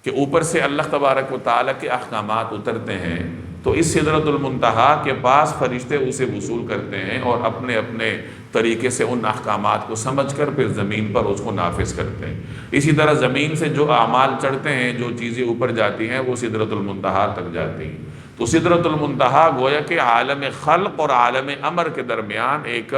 کہ اوپر سے اللہ تبارک و تعالیٰ کے احکامات اترتے ہیں، تو اس سدرۃ المنتہی کے پاس فرشتے اسے وصول کرتے ہیں اور اپنے اپنے طریقے سے ان احکامات کو سمجھ کر پھر زمین پر اس کو نافذ کرتے ہیں۔ اسی طرح زمین سے جو اعمال چڑھتے ہیں، جو چیزیں اوپر جاتی ہیں، وہ سدرۃ المنتہی تک جاتی ہیں۔ تو سدرۃ المنتہی گویا کہ عالم خلق اور عالم امر کے درمیان ایک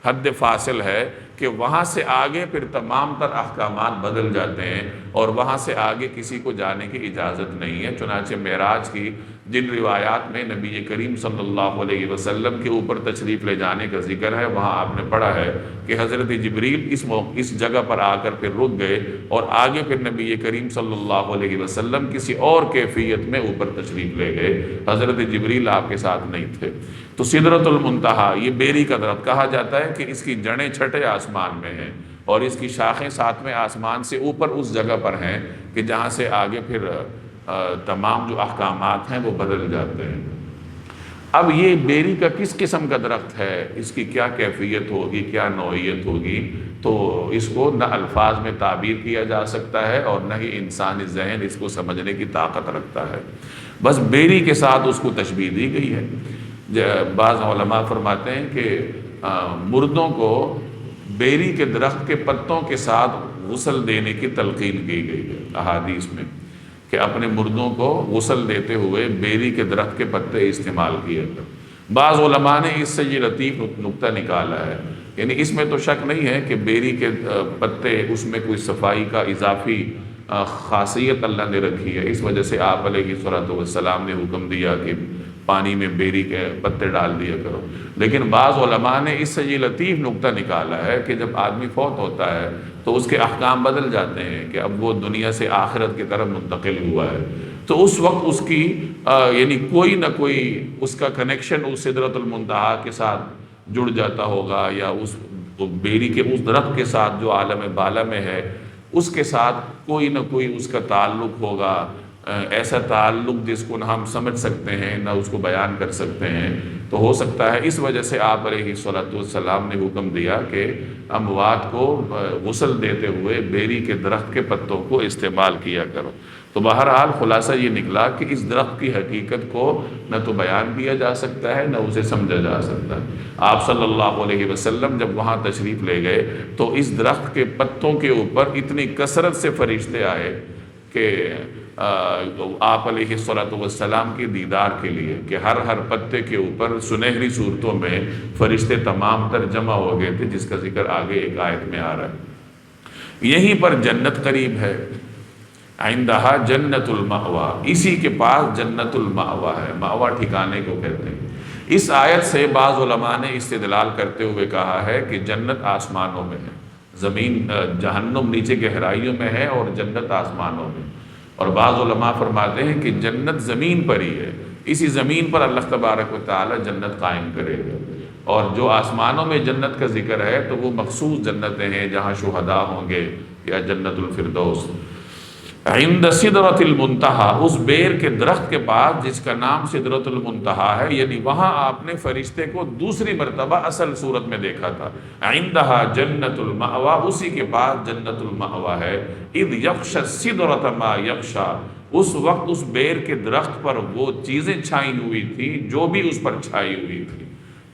حد فاصل ہے کہ وہاں سے آگے پھر تمام تر احکامات بدل جاتے ہیں، اور وہاں سے آگے کسی کو جانے کی اجازت نہیں ہے۔ چنانچہ معراج کی جن روایات میں نبی کریم صلی اللہ علیہ وسلم کے اوپر تشریف لے جانے کا ذکر ہے، وہاں آپ نے پڑھا ہے کہ حضرت جبریل اس جگہ پر آ کر پھر رک گئے، اور آگے پھر نبی کریم صلی اللہ علیہ وسلم کسی اور کیفیت میں اوپر تشریف لے گئے، حضرت جبریل آپ کے ساتھ نہیں تھے۔ تو سدرۃ المنتہی یہ بیری کا درخت کہا جاتا ہے کہ اس کی جڑیں چھٹے آسمان میں ہیں اور اس کی شاخیں ساتویں آسمان سے اوپر اس جگہ پر ہیں کہ جہاں سے آگے پھر تمام جو احکامات ہیں وہ بدل جاتے ہیں۔ اب یہ بیری کا کس قسم کا درخت ہے، اس کی کیا کیفیت ہوگی، کیا نوعیت ہوگی، تو اس کو نہ الفاظ میں تعبیر کیا جا سکتا ہے اور نہ ہی انسانی ذہن اس کو سمجھنے کی طاقت رکھتا ہے۔ بس بیری کے ساتھ اس کو تشبیہ دی گئی ہے۔ بعض علماء فرماتے ہیں کہ مردوں کو بیری کے درخت کے پتوں کے ساتھ غسل دینے کی تلقین کی گئی ہے احادیث میں، کہ اپنے مردوں کو غسل دیتے ہوئے بیری کے درخت کے پتے استعمال کیے گئے۔ بعض علماء نے اس سے یہ لطیف نکتہ نکالا ہے، یعنی اس میں تو شک نہیں ہے کہ بیری کے پتے اس میں کوئی صفائی کا اضافی خاصیت اللہ نے رکھی ہے، اس وجہ سے آپ علیہ السلام نے حکم دیا کہ پانی میں بیری کے پتے ڈال دیا کرو۔ لیکن بعض علماء نے اس سے یہ لطیف نکتہ نکالا ہے کہ جب آدمی فوت ہوتا ہے تو اس کے احکام بدل جاتے ہیں کہ اب وہ دنیا سے آخرت کی طرف منتقل ہوا ہے، تو اس وقت اس کی یعنی کوئی نہ کوئی اس کا کنیکشن اس سدرۃ المنتہی کے ساتھ جڑ جاتا ہوگا، یا اس بیری کے اس درخت کے ساتھ جو عالم بالا میں ہے اس کے ساتھ کوئی نہ کوئی اس کا تعلق ہوگا، ایسا تعلق جس کو نہ ہم سمجھ سکتے ہیں نہ اس کو بیان کر سکتے ہیں۔ تو ہو سکتا ہے اس وجہ سے آپ علیہ السلام نے حکم دیا کہ اموات کو غسل دیتے ہوئے بیری کے درخت کے پتوں کو استعمال کیا کرو۔ تو بہرحال خلاصہ یہ نکلا کہ اس درخت کی حقیقت کو نہ تو بیان کیا جا سکتا ہے نہ اسے سمجھا جا سکتا ہے۔ آپ صلی اللہ علیہ وسلم جب وہاں تشریف لے گئے تو اس درخت کے پتوں کے اوپر اتنی کثرت سے فرشتے آئے کہ آپ علیہ السلام کی دیدار کے لیے کہ ہر پتے کے اوپر سنہری صورتوں میں فرشتے تمام تر جمع ہو گئے تھے، جس کا ذکر آگے ایک آیت میں آ رہا ہے۔ یہیں پر جنت قریب ہے، عندہا جنت المأوا، اسی کے پاس جنت المأوا ہے، مأوا ٹھکانے کو کہتے ہیں۔ اس آیت سے بعض علماء نے استدلال کرتے ہوئے کہا ہے کہ جنت آسمانوں میں ہے، زمین جہنم نیچے گہرائیوں میں ہے اور جنت آسمانوں میں، اور بعض علماء فرماتے ہیں کہ جنت زمین پر ہی ہے، اسی زمین پر اللہ تبارک و تعالی جنت قائم کرے گا، اور جو آسمانوں میں جنت کا ذکر ہے تو وہ مخصوص جنتیں ہیں جہاں شہداء ہوں گے، یا جنت الفردوس۔ عند سدرۃ المنتہا، اس بیر کے درخت کے پاس جس کا نام سدرۃ المنتہا ہے، یعنی وہاں آپ نے فرشتے کو دوسری مرتبہ اصل صورت میں دیکھا تھا۔ عندہا جنت المأوا، اسی کے پاس جنت المأوا ہے۔ اذ یغشی السدرۃ ما یغشی، اس وقت اس بیر کے درخت پر وہ چیزیں چھائی ہوئی تھی جو بھی اس پر چھائی ہوئی تھی۔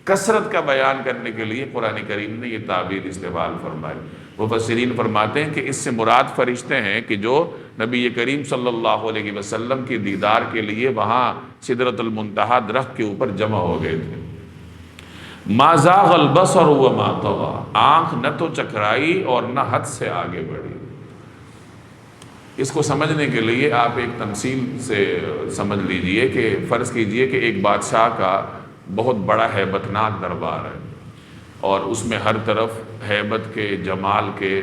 کثرت کا بیان کرنے کے لیے قرآن کریم نے یہ تعبیر استعمال فرمائی۔ مفسرین فرماتے ہیں کہ اس سے مراد فرشتے ہیں کہ جو نبی کریم صلی اللہ علیہ وسلم کی دیدار کے لیے وہاں سدرۃ المنتہا درخت کے اوپر جمع ہو گئے تھے۔ ما زاغ البصر وما طغى، آنکھ نہ تو چکرائی اور نہ حد سے آگے بڑھی۔ اس کو سمجھنے کے لیے آپ ایک تمثیل سے سمجھ لیجئے کہ فرض کیجئے کہ ایک بادشاہ کا بہت بڑا ہیبت ناک دربار ہے، اور اس میں ہر طرف ہیبت کے، جمال کے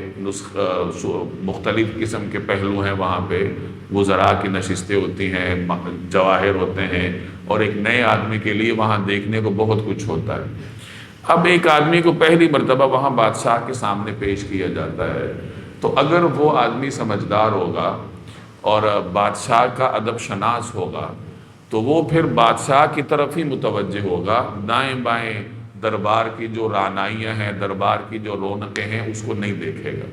مختلف قسم کے پہلو ہیں۔ وہاں پہ وزراء کی نشستیں ہوتی ہیں، جواہر ہوتے ہیں، اور ایک نئے آدمی کے لیے وہاں دیکھنے کو بہت کچھ ہوتا ہے۔ اب ایک آدمی کو پہلی مرتبہ وہاں بادشاہ کے سامنے پیش کیا جاتا ہے، تو اگر وہ آدمی سمجھدار ہوگا اور بادشاہ کا ادب شناس ہوگا تو وہ پھر بادشاہ کی طرف ہی متوجہ ہوگا، دائیں بائیں دربار کی جو رعنائیاں ہیں، دربار کی جو رونقیں ہیں، اس کو نہیں دیکھے گا۔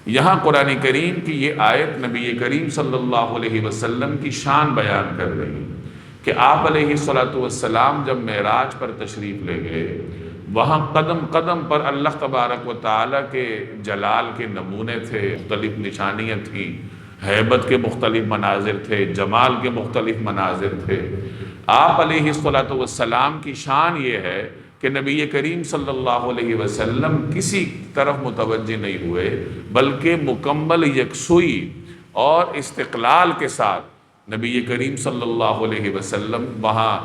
یہاں قرآن کریم کی یہ آیت نبی کریم صلی اللہ علیہ وسلم کی شان بیان کر رہی کہ آپ علیہ السلام جب معراج پر تشریف لے گئے، وہاں قدم قدم پر اللہ تبارک و تعالیٰ کے جلال کے نمونے تھے، مختلف نشانیاں تھیں، ہیبت کے مختلف مناظر تھے، جمال کے مختلف مناظر تھے۔ آپ علیہ السلام کی شان یہ ہے کہ نبی کریم صلی اللہ علیہ وسلم کسی طرف متوجہ نہیں ہوئے، بلکہ مکمل یکسوئی اور استقلال کے ساتھ نبی کریم صلی اللہ علیہ وسلم وہاں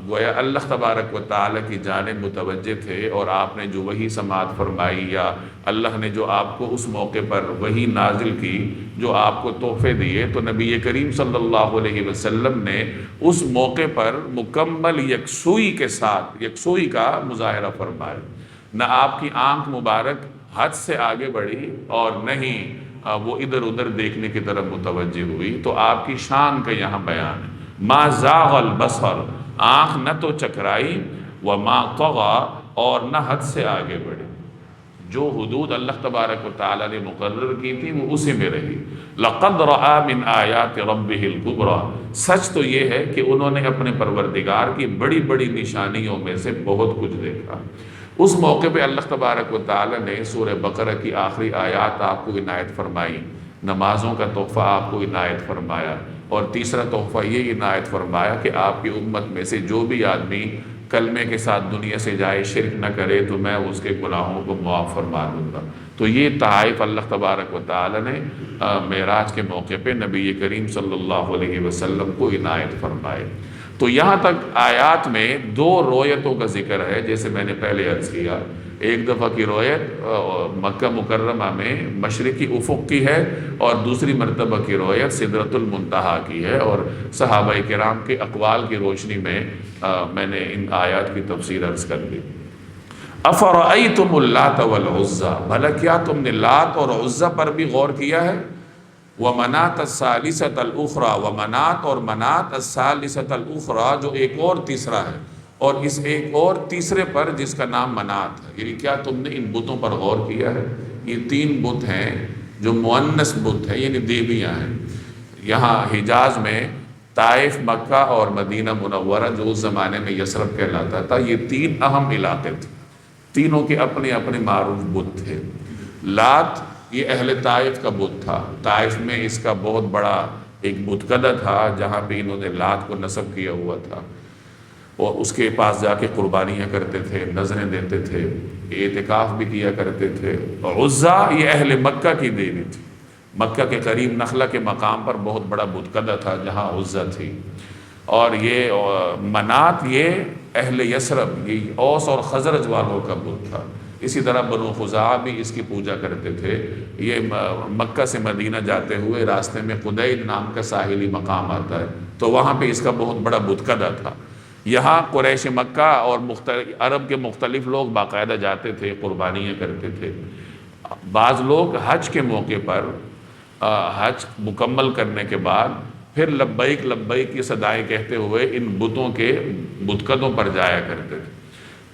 گویا اللہ تبارک و تعالیٰ کی جانب متوجہ تھے، اور آپ نے جو وحی سماعت فرمائی یا اللہ نے جو آپ کو اس موقع پر وحی نازل کی، جو آپ کو تحفے دیے، تو نبی کریم صلی اللہ علیہ وسلم نے اس موقع پر مکمل یکسوئی کے ساتھ یکسوئی کا مظاہرہ فرمایا۔ نہ آپ کی آنکھ مبارک حد سے آگے بڑھی اور نہ ہی وہ ادھر ادھر دیکھنے کی طرف متوجہ ہوئی۔ تو آپ کی شان کا یہاں بیان ہے۔ ما زاغ البصر، آنکھ نہ تو چکرائی، وما طغى، اور نہ حد سے آگے بڑھی۔ جو حدود اللہ تبارک و تعالیٰ نے مقرر کی تھی وہ اسی میں رہی۔ لقد رأى من آیات ربہ الکبریٰ، سچ تو یہ ہے کہ انہوں نے اپنے پروردگار کی بڑی بڑی نشانیوں میں سے بہت کچھ دیکھا۔ اس موقع پہ اللہ تبارک و تعالیٰ نے سورہ بقرہ کی آخری آیات آپ کو عنایت فرمائی، نمازوں کا تحفہ آپ کو عنایت فرمایا، اور تیسرا تحفہ یہ عنایت فرمایا کہ آپ کی امت میں سے جو بھی آدمی کلمے کے ساتھ دنیا سے جائے، شرک نہ کرے، تو میں اس کے گناہوں کو معاف فرما دوں گا۔ تو یہ تحائف اللہ تبارک و تعالی نے معراج کے موقع پہ نبی کریم صلی اللہ علیہ وسلم کو عنایت فرمائے۔ تو یہاں تک آیات میں دو رویتوں کا ذکر ہے، جیسے میں نے پہلے عرض کیا۔ ایک دفعہ کی رویت مکہ مکرمہ میں مشرقی افق کی ہے، اور دوسری مرتبہ کی رویت سدرۃ المنتہا کی ہے، اور صحابہ کرام کے اقوال کی روشنی میں میں نے ان آیات کی تفسیر عرض کر دی۔ افرأیتم اللات والعزیٰ، بھلا کیا تم نے لات اور عزیٰ پر بھی غور کیا ہے؟ ومنات الثالثۃ الاخری، ومنات اور منات الثالثۃ الاخری، جو ایک اور تیسرا ہے، اور اس ایک اور تیسرے پر جس کا نام منات ہے، یعنی کیا تم نے ان بتوں پر غور کیا ہے؟ یہ تین بت ہیں جو مؤنث بت ہیں، یعنی دیویاں ہیں۔ یہاں حجاز میں طائف، مکہ اور مدینہ منورہ جو اس زمانے میں یثرب کہلاتا تھا، یہ تین اہم علاقے تھے، تینوں کے اپنے اپنے معروف بت تھے۔ لات یہ اہل طائف کا بت تھا، طائف میں اس کا بہت بڑا ایک بتکدہ تھا جہاں پہ انہوں نے لات کو نصب کیا ہوا تھا، اور اس کے پاس جا کے قربانیاں کرتے تھے، نذریں دیتے تھے، اعتکاف بھی کیا کرتے تھے۔ اور عزیٰ یہ اہل مکہ کی دیوی تھی، مکہ کے قریب نخلہ کے مقام پر بہت بڑا بتکدہ تھا جہاں عزیٰ تھی۔ اور یہ منات یہ اہل یثرب، یہ اوس اور خزرج والوں کا بت تھا۔ اسی طرح بنو خزاعہ بھی اس کی پوجا کرتے تھے۔ یہ مکہ سے مدینہ جاتے ہوئے راستے میں قدید نام کا ساحلی مقام آتا ہے، تو وہاں پہ اس کا بہت بڑا بتکدہ تھا۔ یہاں قریش مکہ اور عرب کے مختلف لوگ باقاعدہ جاتے تھے، قربانیاں کرتے تھے۔ بعض لوگ حج کے موقع پر حج مکمل کرنے کے بعد پھر لبیک لبیک کی صدائیں کہتے ہوئے ان بتوں کے بتکدوں پر جایا کرتے تھے،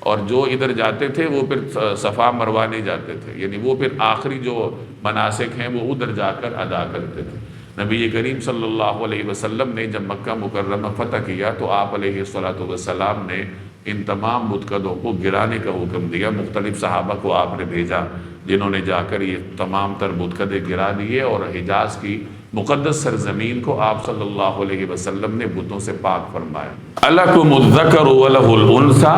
اور جو ادھر جاتے تھے وہ پھر صفا مروہ نہیں جاتے تھے، یعنی وہ پھر آخری جو مناسک ہیں وہ ادھر جا کر ادا کرتے تھے۔ نبی کریم صلی اللہ علیہ وسلم نے جب مکہ مکرمہ فتح کیا تو آپ علیہ السلام نے ان تمام بتکدوں کو گرانے کا حکم دیا۔ مختلف صحابہ کو آپ نے بھیجا جنہوں نے جا کر یہ تمام تر بتکدے گرا دیے، اور حجاز کی مقدس سرزمین کو آپ صلی اللہ علیہ وسلم نے بتوں سے پاک فرمایا۔ الکم الذکر ولہ الانثی،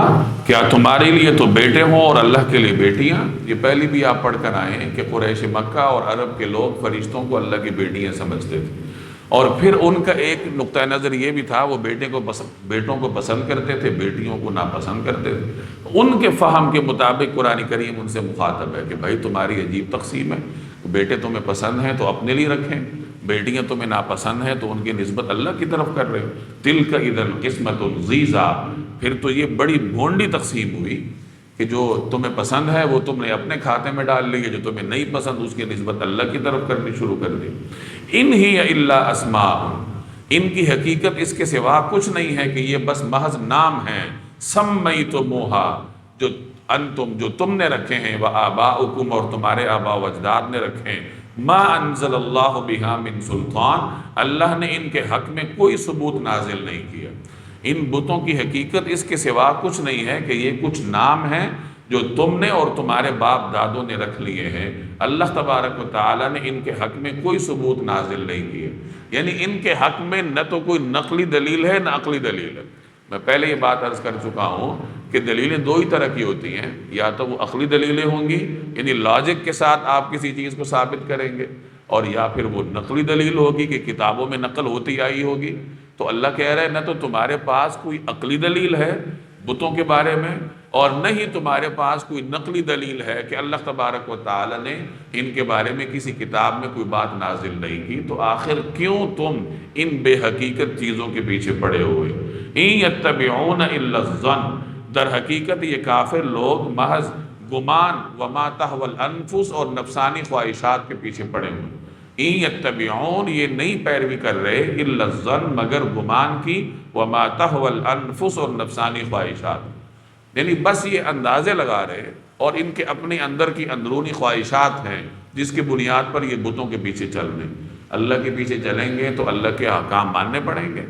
کیا تمہارے لیے تو بیٹے ہوں اور اللہ کے لیے بیٹیاں؟ یہ پہلی بھی آپ پڑھ کر آئے ہیں کہ قریش مکہ اور عرب کے لوگ فرشتوں کو اللہ کی بیٹیاں سمجھتے تھے، اور پھر ان کا ایک نقطہ نظر یہ بھی تھا، وہ بیٹوں کو پسند کرتے تھے، بیٹیوں کو ناپسند کرتے تھے۔ ان کے فہم کے مطابق قرآن کریم ان سے مخاطب ہے کہ بھائی تمہاری عجیب تقسیم ہے، بیٹے تمہیں پسند ہیں تو اپنے لیے رکھیں، بیٹیاں تمہیں ناپسند ہیں تو ان کی نسبت اللہ کی طرف کر رہے ہو۔ تلک اذا قسمۃ ضیزیٰ، پھر تو یہ بڑی بھونڈی تقسیم ہوئی کہ جو تمہیں پسند ہے وہ تم نے اپنے کھاتے میں ڈال لی ہے، جو تمہیں نہیں پسند اس کی نسبت اللہ کی طرف کرنی شروع کر دی۔ ان ہی الا اسماء، ان کی حقیقت اس کے سوا کچھ نہیں ہے کہ یہ بس محض نام ہیں، سمیتموہا، جو تم نے رکھے ہیں، وآباؤکم، اور تمہارے آباء و اجداد نے رکھے ہیں، ما انزل اللہ بہا من سلطان، اللہ نے ان کے حق میں کوئی ثبوت نازل نہیں کیا۔ ان بتوں کی حقیقت اس کے سوا کچھ نہیں ہے کہ یہ کچھ نام ہیں جو تم نے اور تمہارے باپ دادوں نے رکھ لیے ہیں، اللہ تبارک و تعالیٰ نے ان کے حق میں کوئی ثبوت نازل نہیں کیا، یعنی ان کے حق میں نہ تو کوئی نقلی دلیل ہے نہ عقلی دلیل ہے۔ میں پہلے یہ بات عرض کر چکا ہوں کہ دلیلیں دو ہی طرح کی ہوتی ہیں، یا تو وہ عقلی دلیلیں ہوں گی، یعنی لاجک کے ساتھ آپ کسی چیز کو ثابت کریں گے، اور یا پھر وہ نقلی دلیل ہوگی کہ کتابوں میں نقل ہوتی آئی ہوگی۔ تو اللہ کہہ رہے ہیں نہ تو تمہارے پاس کوئی عقلی دلیل ہے بتوں کے بارے میں، اور نہ ہی تمہارے پاس کوئی نقلی دلیل ہے کہ اللہ تبارک و تعالی نے ان کے بارے میں کسی کتاب میں کوئی بات نازل نہیں کی، تو آخر کیوں تم ان بے حقیقت چیزوں کے پیچھے پڑے ہوئے؟ ان یتبعون الا الظن، در حقیقت یہ کافر لوگ محض گمان، وما تہوی الانفس، اور نفسانی خواہشات کے پیچھے پڑے ہوئے۔ ان یتبعون، یہ نہیں پیروی کر رہے، الا الظن، مگر گمان کی، وما تہوی الانفس، اور نفسانی خواہشات، یعنی بس یہ اندازے لگا رہے، اور ان کے اپنے اندر کی اندرونی خواہشات ہیں جس کی بنیاد پر یہ بتوں کے پیچھے چل رہے ہیں۔ اللہ کے پیچھے چلیں گے تو اللہ کے احکام ماننے پڑیں گے۔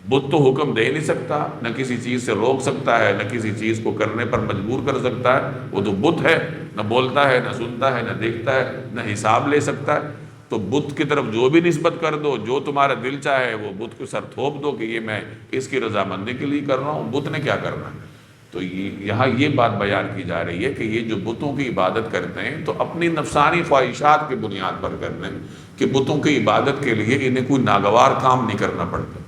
بت تو حکم دے نہیں سکتا، نہ کسی چیز سے روک سکتا ہے، نہ کسی چیز کو کرنے پر مجبور کر سکتا ہے، وہ تو بت ہے، نہ بولتا ہے، نہ سنتا ہے، نہ دیکھتا ہے، نہ حساب لے سکتا ہے۔ تو بت کی طرف جو بھی نسبت کر دو، جو تمہارا دل چاہے وہ بت کو سر تھوپ دو کہ یہ میں اس کی رضامندی کے لیے کر رہا ہوں، بت نے کیا کرنا ہے؟ تو یہاں یہ بات بیان کی جا رہی ہے کہ یہ جو بتوں کی عبادت کرتے ہیں تو اپنی نفسانی خواہشات کی بنیاد پر کرتے ہیں کہ بتوں کی عبادت کے لیے انہیں کوئی ناگوار کام نہیں کرنا پڑتا۔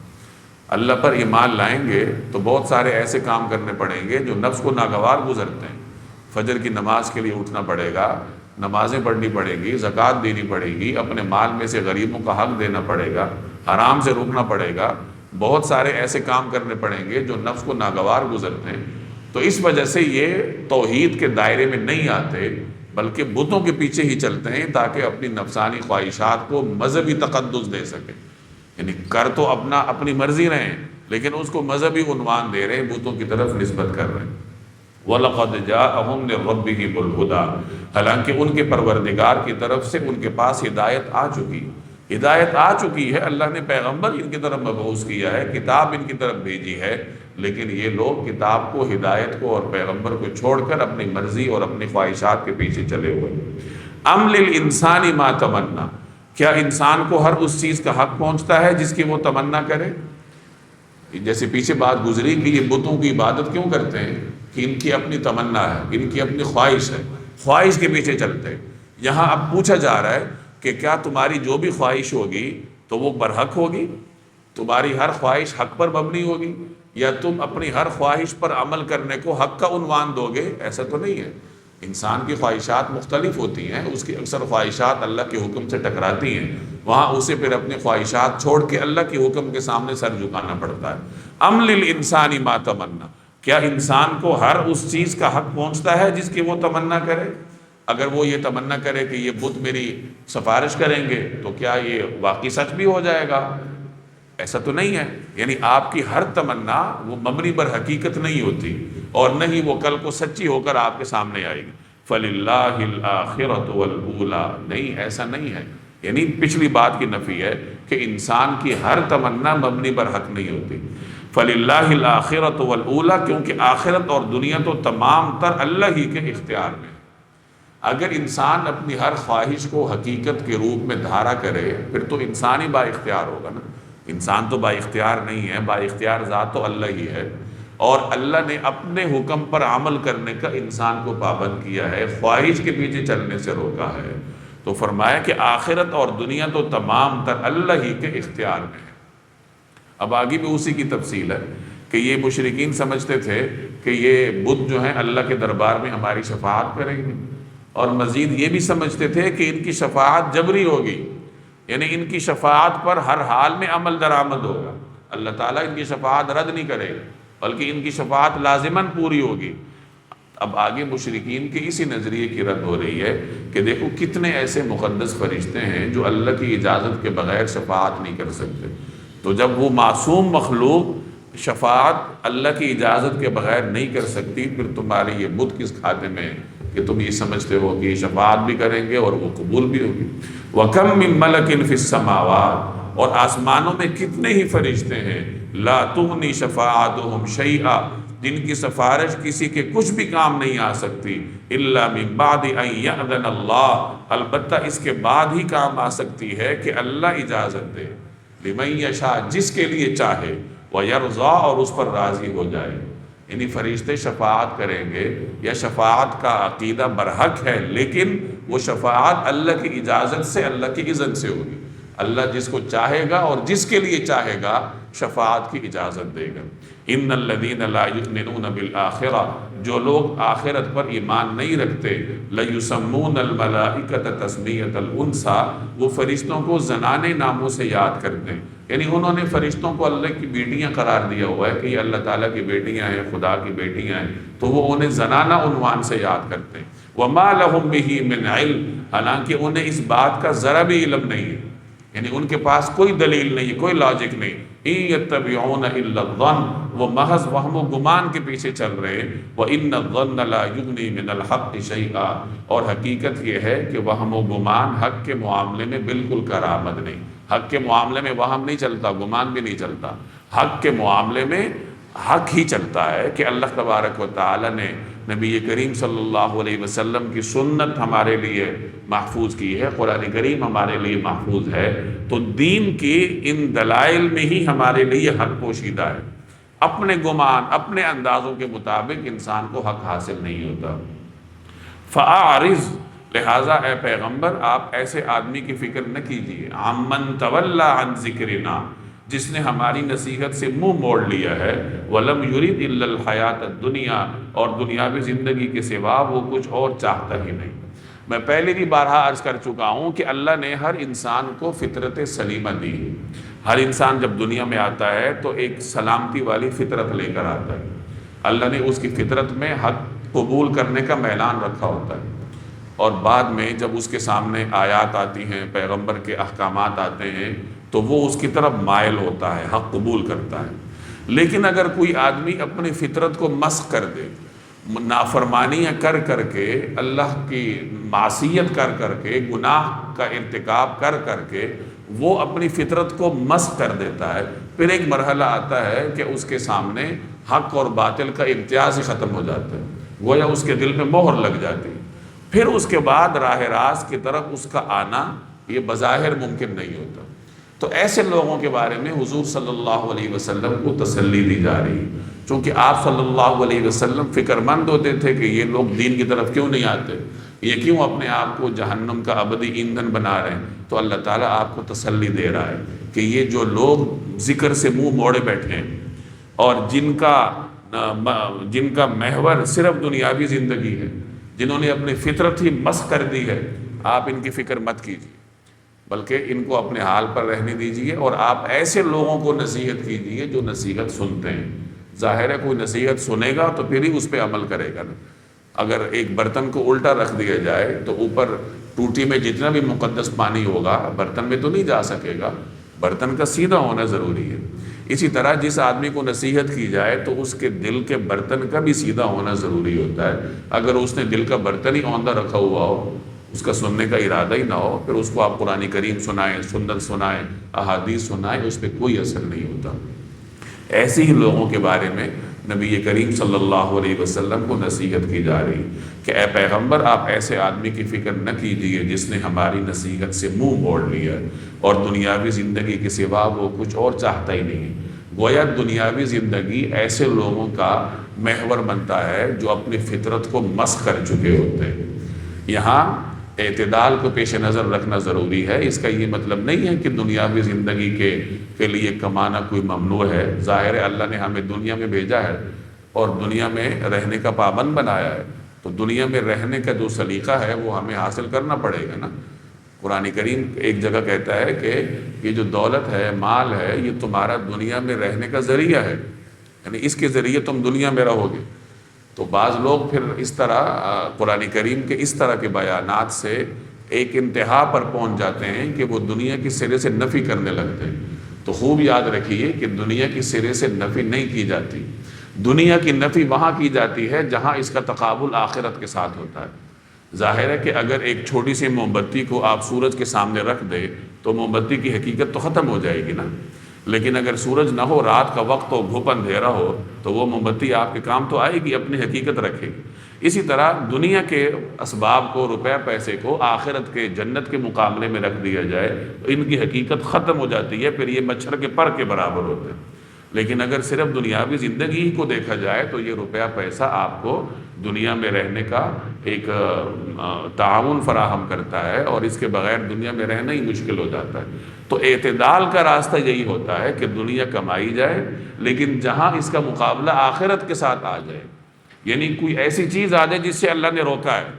اللہ پر ایمان لائیں گے تو بہت سارے ایسے کام کرنے پڑیں گے جو نفس کو ناگوار گزرتے ہیں۔ فجر کی نماز کے لیے اٹھنا پڑے گا، نمازیں پڑھنی پڑے گی، زکوٰۃ دینی پڑے گی، اپنے مال میں سے غریبوں کا حق دینا پڑے گا، حرام سے روکنا پڑے گا، بہت سارے ایسے کام کرنے پڑیں گے جو نفس کو ناگوار گزرتے ہیں۔ تو اس وجہ سے یہ توحید کے دائرے میں نہیں آتے، بلکہ بتوں کے پیچھے ہی چلتے ہیں تاکہ اپنی نفسانی خواہشات کو مذہبی تقدس دے سکیں، یعنی کر تو اپنی مرضی رہے ہیں لیکن اس کو مذہبی عنوان دے رہے ہیں، بتوں کی طرف نسبت کر رہے ہیں۔ وَلَقَدْ جَاءَهُمْ مِنْ رَبِّهِمُ الْهُدَىٰ، حالانکہ ان کے پروردگار کی طرف سے ان کے پاس ہدایت آ چکی ہے، اللہ نے پیغمبر ان کی طرف مبعوث کیا ہے، کتاب ان کی طرف بھیجی ہے، لیکن یہ لوگ کتاب کو، ہدایت کو اور پیغمبر کو چھوڑ کر اپنی مرضی اور اپنی خواہشات کے پیچھے چلے ہوئے۔ ام للانسان ما تمنا، کیا انسان کو ہر اس چیز کا حق پہنچتا ہے جس کی وہ تمنا کرے؟ جیسے پیچھے بات گزری کہ یہ بتوں کی عبادت کیوں کرتے ہیں کہ ان کی اپنی تمنا ہے، ان کی اپنی خواہش ہے، خواہش کے پیچھے چلتے ہیں۔ یہاں اب پوچھا جا رہا ہے کہ کیا تمہاری جو بھی خواہش ہوگی تو وہ برحق ہوگی؟ تمہاری ہر خواہش حق پر مبنی ہوگی، یا تم اپنی ہر خواہش پر عمل کرنے کو حق کا عنوان دو گے؟ ایسا تو نہیں ہے۔ انسان کی خواہشات مختلف ہوتی ہیں، اس کی اکثر خواہشات اللہ کے حکم سے ٹکراتی ہیں، وہاں اسے پھر اپنی خواہشات چھوڑ کے اللہ کے حکم کے سامنے سر جھکانا پڑتا ہے۔ ام للانسان ما تمنا، کیا انسان کو ہر اس چیز کا حق پہنچتا ہے جس کی وہ تمنا کرے؟ اگر وہ یہ تمنا کرے کہ یہ بت میری سفارش کریں گے تو کیا یہ واقعی سچ بھی ہو جائے گا؟ ایسا تو نہیں ہے. یعنی آپ کی ہر تمنا وہ مبنی بر حقیقت نہیں ہوتی، اور نہ ہی وہ کل کو سچی ہو کر آپ کے سامنے آئے گی. فَلِلَّهِ الْآخِرَةُ وَالْأُولَىٰ، نہیں ایسا نہیں ہے. یعنی پچھلی بات کی نفی ہے کہ انسان کی ہر تمنا مبنی بر حق نہیں ہوتی. فَلِلَّهِ الْآخِرَةُ وَالْأُولَىٰ، کیونکہ آخرت اور دنیا تو تمام تر اللہ ہی کے اختیار میں. اگر انسان اپنی ہر خواہش کو حقیقت کے روپ میں دھارا کرے پھر تو انسان ہی با اختیار ہوگا نا. انسان تو با اختیار نہیں ہے، با اختیار ذات تو اللہ ہی ہے، اور اللہ نے اپنے حکم پر عمل کرنے کا انسان کو پابند کیا ہے، خواہش کے پیچھے چلنے سے روکا ہے. تو فرمایا کہ آخرت اور دنیا تو تمام تر اللہ ہی کے اختیار میں ہے. اب آگے بھی اسی کی تفصیل ہے کہ یہ مشرکین سمجھتے تھے کہ یہ بت جو ہیں اللہ کے دربار میں ہماری شفاعت کریں گے، اور مزید یہ بھی سمجھتے تھے کہ ان کی شفاعت جبری ہوگی، یعنی ان کی شفاعت پر ہر حال میں عمل درآمد ہوگا. اللہ تعالیٰ ان کی شفاعت رد نہیں کرے گا بلکہ ان کی شفاعت لازماً پوری ہوگی. اب آگے مشرکین کے اسی نظریے کی رد ہو رہی ہے کہ دیکھو کتنے ایسے مقدس فرشتے ہیں جو اللہ کی اجازت کے بغیر شفاعت نہیں کر سکتے. تو جب وہ معصوم مخلوق شفاعت اللہ کی اجازت کے بغیر نہیں کر سکتی، پھر تمہارے یہ بت کس کھاتے میں ہے کہ تم یہ سمجھتے ہو کہ یہ شفاعت بھی کریں گے اور وہ قبول بھی ہوگی. وَكَمْ مِن مَلَكٍ فِي السَّمَاوَاتِ، اور آسمانوں میں کتنے ہی فرشتے ہیں، لَا تُغْنِي شَفَاعَتُهُمْ شَيْئًا، جن کی سفارش کسی کے کچھ بھی کام نہیں آ سکتی، إِلَّا مِن بَعْدِ أَن يَأْذَنَ اللَّهُ، البتہ اس کے بعد ہی کام آ سکتی ہے کہ اللہ اجازت دے، لِمَن يَشَاءُ، جس کے لیے چاہے، وَيَرْضَىٰ، اور اس پر راضی ہو جائے. یعنی فرشتے شفاعت کریں گے یا شفاعت کا عقیدہ برحق ہے، لیکن وہ شفاعت اللہ کی اجازت سے، اللہ کی اذن سے ہوگی. اللہ جس کو چاہے گا اور جس کے لیے چاہے گا شفاعت کی اجازت دے گا. ان الذین لا یؤمنون بالآخرہ، جو لوگ آخرت پر ایمان نہیں رکھتے، لیسمون الملائکۃ تسمیۃ الانثیٰ، وہ فرشتوں کو زنانے ناموں سے یاد کرتے ہیں. یعنی انہوں نے فرشتوں کو اللہ کی بیٹیاں قرار دیا ہوا ہے کہ یہ اللہ تعالیٰ کی بیٹیاں ہیں، خدا کی بیٹیاں ہیں، تو وہ انہیں زنانہ عنوان سے یاد کرتے ہیں. وَمَا لَهُم بِهِ مِنْ عِلْمٍ، حالانکہ انہیں اس بات کا ذرا بھی علم نہیں ہے، یعنی ان کے پاس کوئی دلیل نہیں، کوئی لاجک نہیں. إِن يَتَّبِعُونَ إِلَّا الظَّنَّ، وہ محض وہم و گمان کے پیچھے چل رہے ہیں. وَإِنَّ الظَّنَّ لَا يُغْنِي مِنَ الْحَقِّ شَيْئًا، اور حقیقت یہ ہے کہ وہم و گمان حق کے معاملے میں بالکل کارآمد نہیں. حق کے معاملے میں وہم نہیں چلتا، گمان بھی نہیں چلتا. حق کے معاملے میں حق ہی چلتا ہے کہ اللہ تبارک و تعالی نے نبی کریم صلی اللہ علیہ وسلم کی سنت ہمارے لیے محفوظ کی ہے، قرآن کریم ہمارے لیے محفوظ ہے. تو دین کی ان دلائل میں ہی ہمارے لیے حق پوشیدہ ہے. اپنے گمان، اپنے اندازوں کے مطابق انسان کو حق حاصل نہیں ہوتا. فَأَعْرِضْ، لہٰذا اے پیغمبر آپ ایسے آدمی کی فکر نہ کیجیے، عَمَّن تَوَلَّىٰ عَن ذِكْرِنَا، جس نے ہماری نصیحت سے منہ موڑ لیا ہے، وَلَمْ يُرِدْ إِلَّا الْحَيَاةَ الدُّنْيَا، اور دنیاوی زندگی کے سوا وہ کچھ اور چاہتا ہی نہیں. میں پہلے بھی بارہا عرض کر چکا ہوں کہ اللہ نے ہر انسان کو فطرت سلیمہ دی. ہر انسان جب دنیا میں آتا ہے تو ایک سلامتی والی فطرت لے کر آتا ہے. اللہ نے اس کی فطرت میں حق قبول کرنے کا میلان رکھا ہوتا ہے، اور بعد میں جب اس کے سامنے آیات آتی ہیں، پیغمبر کے احکامات آتے ہیں، تو وہ اس کی طرف مائل ہوتا ہے، حق قبول کرتا ہے. لیکن اگر کوئی آدمی اپنی فطرت کو مسخ کر دے، نافرمانیاں کر کر کے، اللہ کی معصیت کر کر کے، گناہ کا ارتکاب کر کر کے وہ اپنی فطرت کو مسخ کر دیتا ہے، پھر ایک مرحلہ آتا ہے کہ اس کے سامنے حق اور باطل کا امتیاز ہی ختم ہو جاتا ہے، گویا اس کے دل میں مہر لگ جاتی ہے. پھر اس کے بعد راہ راست کی طرف اس کا آنا یہ بظاہر ممکن نہیں ہوتا. تو ایسے لوگوں کے بارے میں حضور صلی اللہ علیہ وسلم کو تسلی دی جا رہی ہے، چونکہ آپ صلی اللہ علیہ وسلم فکر مند ہوتے تھے کہ یہ لوگ دین کی طرف کیوں نہیں آتے، یہ کیوں اپنے آپ کو جہنم کا ابدی ایندھن بنا رہے ہیں. تو اللہ تعالیٰ آپ کو تسلی دے رہا ہے کہ یہ جو لوگ ذکر سے منہ موڑے بیٹھے ہیں اور جن کا محور صرف دنیاوی زندگی ہے، جنہوں نے اپنی فطرت ہی مسخ کر دی ہے، آپ ان کی فکر مت کیجیے، بلکہ ان کو اپنے حال پر رہنے دیجیے. اور آپ ایسے لوگوں کو نصیحت کیجیے جو نصیحت سنتے ہیں. ظاہر ہے کوئی نصیحت سنے گا تو پھر ہی اس پہ عمل کرے گا نا. اگر ایک برتن کو الٹا رکھ دیا جائے تو اوپر ٹوٹی میں جتنا بھی مقدس پانی ہوگا برتن میں تو نہیں جا سکے گا، برتن کا سیدھا ہونا ضروری ہے۔ اسی طرح جس آدمی کو نصیحت کی جائے تو اس کے دل کے برتن کا بھی سیدھا ہونا ضروری ہوتا ہے۔ اگر اس نے دل کا برتن ہی اوندھا رکھا ہوا ہو، اس کا سننے کا ارادہ ہی نہ ہو، پھر اس کو آپ قرآن کریم سنائیں، سنت سنائیں، احادیث سنائیں، اس پہ کوئی اثر نہیں ہوتا۔ ایسے ہی لوگوں کے بارے میں نبی کریم صلی اللہ علیہ وسلم کو نصیحت کی جا رہی کہ اے پیغمبر، آپ ایسے آدمی کی فکر نہ کیجیے جس نے ہماری نصیحت سے منہ موڑ لیا اور دنیاوی زندگی کے سوا وہ کچھ اور چاہتا ہی نہیں۔ گویا دنیاوی زندگی ایسے لوگوں کا محور بنتا ہے جو اپنی فطرت کو مسخ کر چکے ہوتے ہیں۔ یہاں اعتدال کو پیش نظر رکھنا ضروری ہے۔ اس کا یہ مطلب نہیں ہے کہ دنیاوی زندگی کے لیے کمانا کوئی ممنوع ہے۔ ظاہر ہے اللہ نے ہمیں دنیا میں بھیجا ہے اور دنیا میں رہنے کا پابند بنایا ہے، تو دنیا میں رہنے کا جو سلیقہ ہے وہ ہمیں حاصل کرنا پڑے گا نا۔ قرآن کریم ایک جگہ کہتا ہے کہ یہ جو دولت ہے، مال ہے، یہ تمہارا دنیا میں رہنے کا ذریعہ ہے، یعنی اس کے ذریعے تم دنیا میں رہو گے۔ تو بعض لوگ پھر اس طرح قرآن کریم کے اس طرح کے بیانات سے ایک انتہا پر پہنچ جاتے ہیں کہ وہ دنیا کی سرے سے نفی کرنے لگتے ہیں۔ تو خوب یاد رکھیے کہ دنیا کی سرے سے نفی نہیں کی جاتی، دنیا کی نفی وہاں کی جاتی ہے جہاں اس کا تقابل آخرت کے ساتھ ہوتا ہے۔ ظاہر ہے کہ اگر ایک چھوٹی سی موم بتی کو آپ سورج کے سامنے رکھ دے تو موم بتی کی حقیقت تو ختم ہو جائے گی نا، لیکن اگر سورج نہ ہو، رات کا وقت ہو، گھپ اندھیرا ہو، تو وہ موم بتی آپ کے کام تو آئے گی، اپنی حقیقت رکھے گی۔ اسی طرح دنیا کے اسباب کو، روپے پیسے کو آخرت کے جنت کے مقابلے میں رکھ دیا جائے تو ان کی حقیقت ختم ہو جاتی ہے، پھر یہ مچھر کے پر کے برابر ہوتے ہیں۔ لیکن اگر صرف دنیاوی زندگی کو دیکھا جائے تو یہ روپیہ پیسہ آپ کو دنیا میں رہنے کا ایک تعاون فراہم کرتا ہے، اور اس کے بغیر دنیا میں رہنا ہی مشکل ہو جاتا ہے۔ تو اعتدال کا راستہ یہی ہوتا ہے کہ دنیا کمائی جائے لیکن جہاں اس کا مقابلہ آخرت کے ساتھ آ جائے، یعنی کوئی ایسی چیز آ جائے جس سے اللہ نے روکا ہے،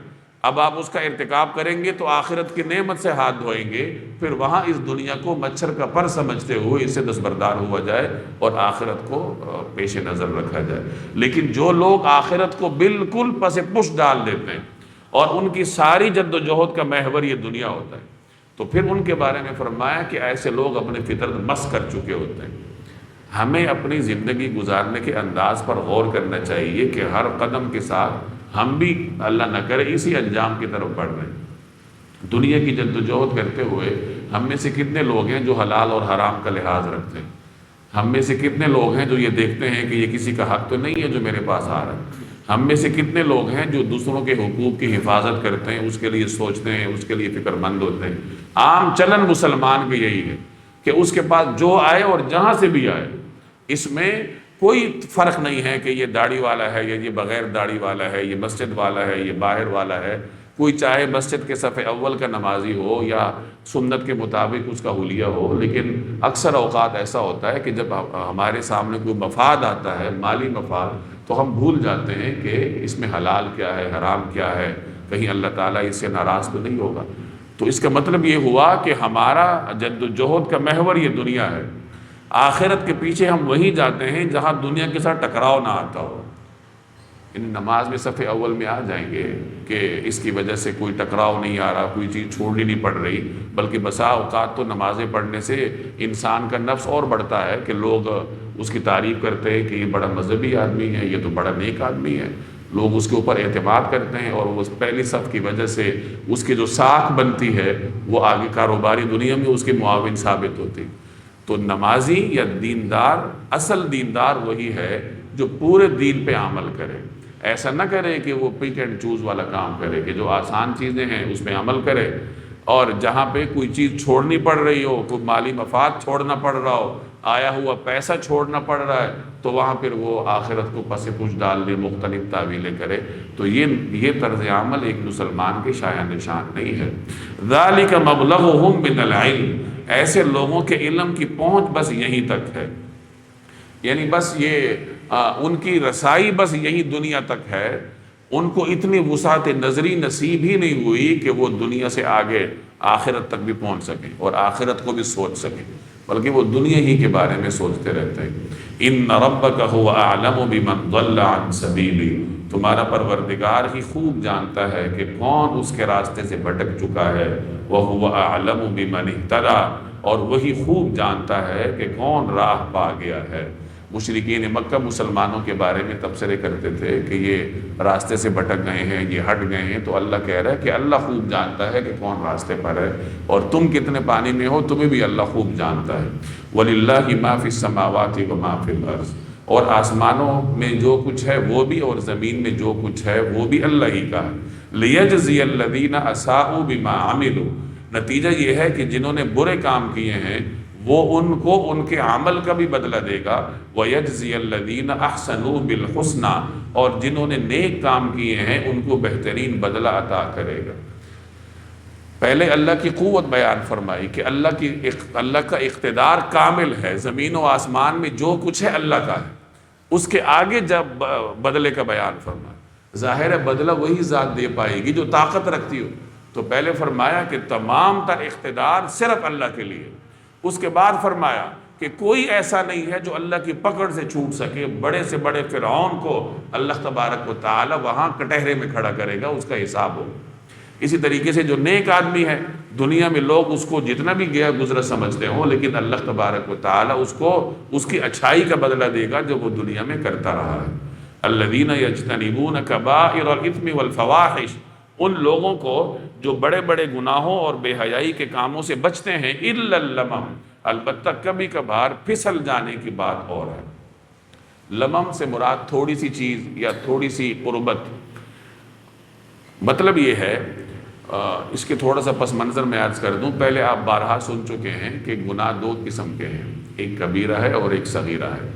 اب آپ اس کا ارتکاب کریں گے تو آخرت کی نعمت سے ہاتھ دھوئیں گے، پھر وہاں اس دنیا کو مچھر کا پر سمجھتے ہوئے اس سے دستبردار ہوا جائے اور آخرت کو پیش نظر رکھا جائے۔ لیکن جو لوگ آخرت کو بالکل پس پش ڈال دیتے ہیں اور ان کی ساری جد و جہد کا محور یہ دنیا ہوتا ہے، تو پھر ان کے بارے میں فرمایا کہ ایسے لوگ اپنی فطرت مسخ کر چکے ہوتے ہیں۔ ہمیں اپنی زندگی گزارنے کے انداز پر غور کرنا چاہیے کہ ہر قدم کے ساتھ ہم بھی اللہ نہ کرے اسی انجام کی طرف بڑھ رہے ہیں۔ دنیا کی جد و جہد کرتے ہوئے ہم میں سے کتنے لوگ ہیں جو حلال اور حرام کا لحاظ رکھتے ہیں؟ ہم میں سے کتنے لوگ ہیں جو یہ دیکھتے ہیں کہ یہ کسی کا حق تو نہیں ہے جو میرے پاس آ رہا ہے؟ ہم میں سے کتنے لوگ ہیں جو دوسروں کے حقوق کی حفاظت کرتے ہیں، اس کے لیے سوچتے ہیں، اس کے لیے فکر مند ہوتے ہیں؟ عام چلن مسلمان کے یہی ہے کہ اس کے پاس جو آئے اور جہاں سے بھی آئے، اس میں کوئی فرق نہیں ہے کہ یہ داڑھی والا ہے یا یہ بغیر داڑھی والا ہے، یہ مسجد والا ہے، یہ باہر والا ہے۔ کوئی چاہے مسجد کے صف اول کا نمازی ہو یا سنت کے مطابق اس کا حلیہ ہو، لیکن اکثر اوقات ایسا ہوتا ہے کہ جب ہمارے سامنے کوئی مفاد آتا ہے، مالی مفاد، تو ہم بھول جاتے ہیں کہ اس میں حلال کیا ہے، حرام کیا ہے، کہیں اللہ تعالیٰ اس سے ناراض تو نہیں ہوگا۔ تو اس کا مطلب یہ ہوا کہ ہمارا جد و جہد کا محور یہ دنیا ہے۔ آخرت کے پیچھے ہم وہیں جاتے ہیں جہاں دنیا کے ساتھ ٹکراؤ نہ آتا ہو۔ ان نماز میں صف اول میں آ جائیں گے کہ اس کی وجہ سے کوئی ٹکراؤ نہیں آ رہا، کوئی چیز چھوڑنی نہیں پڑ رہی، بلکہ بسا اوقات تو نمازیں پڑھنے سے انسان کا نفس اور بڑھتا ہے کہ لوگ اس کی تعریف کرتے ہیں کہ یہ بڑا مذہبی آدمی ہے، یہ تو بڑا نیک آدمی ہے، لوگ اس کے اوپر اعتماد کرتے ہیں، اور وہ پہلی صف کی وجہ سے اس کی جو ساکھ بنتی ہے وہ آگے کاروباری دنیا میں اس کے معاون ثابت ہوتی۔ تو نمازی یا دیندار، اصل دیندار وہی ہے جو پورے دین پہ عمل کرے۔ ایسا نہ کرے کہ وہ پک اینڈ چوز والا کام کرے کہ جو آسان چیزیں ہیں اس پہ عمل کرے، اور جہاں پہ کوئی چیز چھوڑنی پڑ رہی ہو، کوئی مالی مفاد چھوڑنا پڑ رہا ہو، آیا ہوا پیسہ چھوڑنا پڑ رہا ہے، تو وہاں پھر وہ آخرت کو پس پش ڈال دے، مختلف تعویلیں کرے۔ تو یہ طرز عمل ایک مسلمان کے شایان نشان نہیں ہے۔ ذالک مبلغہم من العلم، ایسے لوگوں کے علم کی پہنچ بس یہیں تک ہے، یعنی بس یہ ان کی رسائی بس یہی دنیا تک ہے۔ ان کو اتنی وسعت نظری نصیب ہی نہیں ہوئی کہ وہ دنیا سے آگے آخرت تک بھی پہنچ سکیں اور آخرت کو بھی سوچ سکیں، بلکہ وہ دنیا ہی کے بارے میں سوچتے رہتے ہیں۔ ان ربک هو اعلم بمن ضل عن سبیلہ، تمہارا پروردگار ہی خوب جانتا ہے کہ کون اس کے راستے سے بھٹک چکا ہے، وَهُوَ أَعْلَمُ بِمَنِ اهْتَدَىٰ، اور وہی خوب جانتا ہے کہ کون راہ پا گیا ہے۔ مشرکین مکہ مسلمانوں کے بارے میں تبصرے کرتے تھے کہ یہ راستے سے بھٹک گئے ہیں، یہ ہٹ گئے ہیں، تو اللہ کہہ رہا ہے کہ اللہ خوب جانتا ہے کہ کون راستے پر ہے، اور تم کتنے پانی میں ہو تمہیں بھی اللہ خوب جانتا ہے۔ وَلِلَّهِ مَا فِي السَّمَاوَاتِ وَمَا فِي الْأَرْضِ، اور آسمانوں میں جو کچھ ہے وہ بھی، اور زمین میں جو کچھ ہے وہ بھی اللہ ہی کا ہے۔ لِيَجْزِيَ الَّذِينَ أَسَاءُوا بِمَا عَمِلُوا، نتیجہ یہ ہے کہ جنہوں نے برے کام کیے ہیں وہ ان کو ان کے عمل کا بھی بدلہ دے گا، وَيَجْزِيَ الَّذِينَ أَحْسَنُوا بِالْحُسْنَىٰ، اور جنہوں نے نیک کام کیے ہیں ان کو بہترین بدلہ عطا کرے گا۔ پہلے اللہ کی قوت بیان فرمائی کہ اللہ کا اقتدار کامل ہے، زمین و آسمان میں جو کچھ ہے اللہ کا ہے۔ اس کے آگے جب بدلے کا بیان فرمایا، ظاہر ہے بدلہ وہی ذات دے پائے گی جو طاقت رکھتی ہو، تو پہلے فرمایا کہ تمام تر اقتدار صرف اللہ کے لیے، اس کے بعد فرمایا کہ کوئی ایسا نہیں ہے جو اللہ کی پکڑ سے چھوٹ سکے۔ بڑے سے بڑے فرعون کو اللہ تبارک و تعالی وہاں کٹہرے میں کھڑا کرے گا، اس کا حساب ہو۔ اسی طریقے سے جو نیک آدمی ہے، دنیا میں لوگ اس کو جتنا بھی گیا گزرا سمجھتے ہوں، لیکن اللہ تبارک و تعالی اس کو اس کی اچھائی کا بدلہ دے گا جو وہ دنیا میں کرتا رہا ہے۔ الذین یجتنبون کبائر الاثم والفواحش، ان لوگوں کو جو بڑے بڑے گناہوں اور بے حیائی کے کاموں سے بچتے ہیں، الا اللمم، البتہ کبھی کبھار پھسل جانے کی بات اور ہے۔ لمم سے مراد تھوڑی سی چیز یا تھوڑی سی قربت، مطلب یہ ہے، اس کے تھوڑا سا پس منظر میں عرض کر دوں۔ پہلے آپ بارہا سن چکے ہیں کہ گناہ دو قسم کے ہیں، ایک کبیرہ ہے اور ایک صغیرہ ہے۔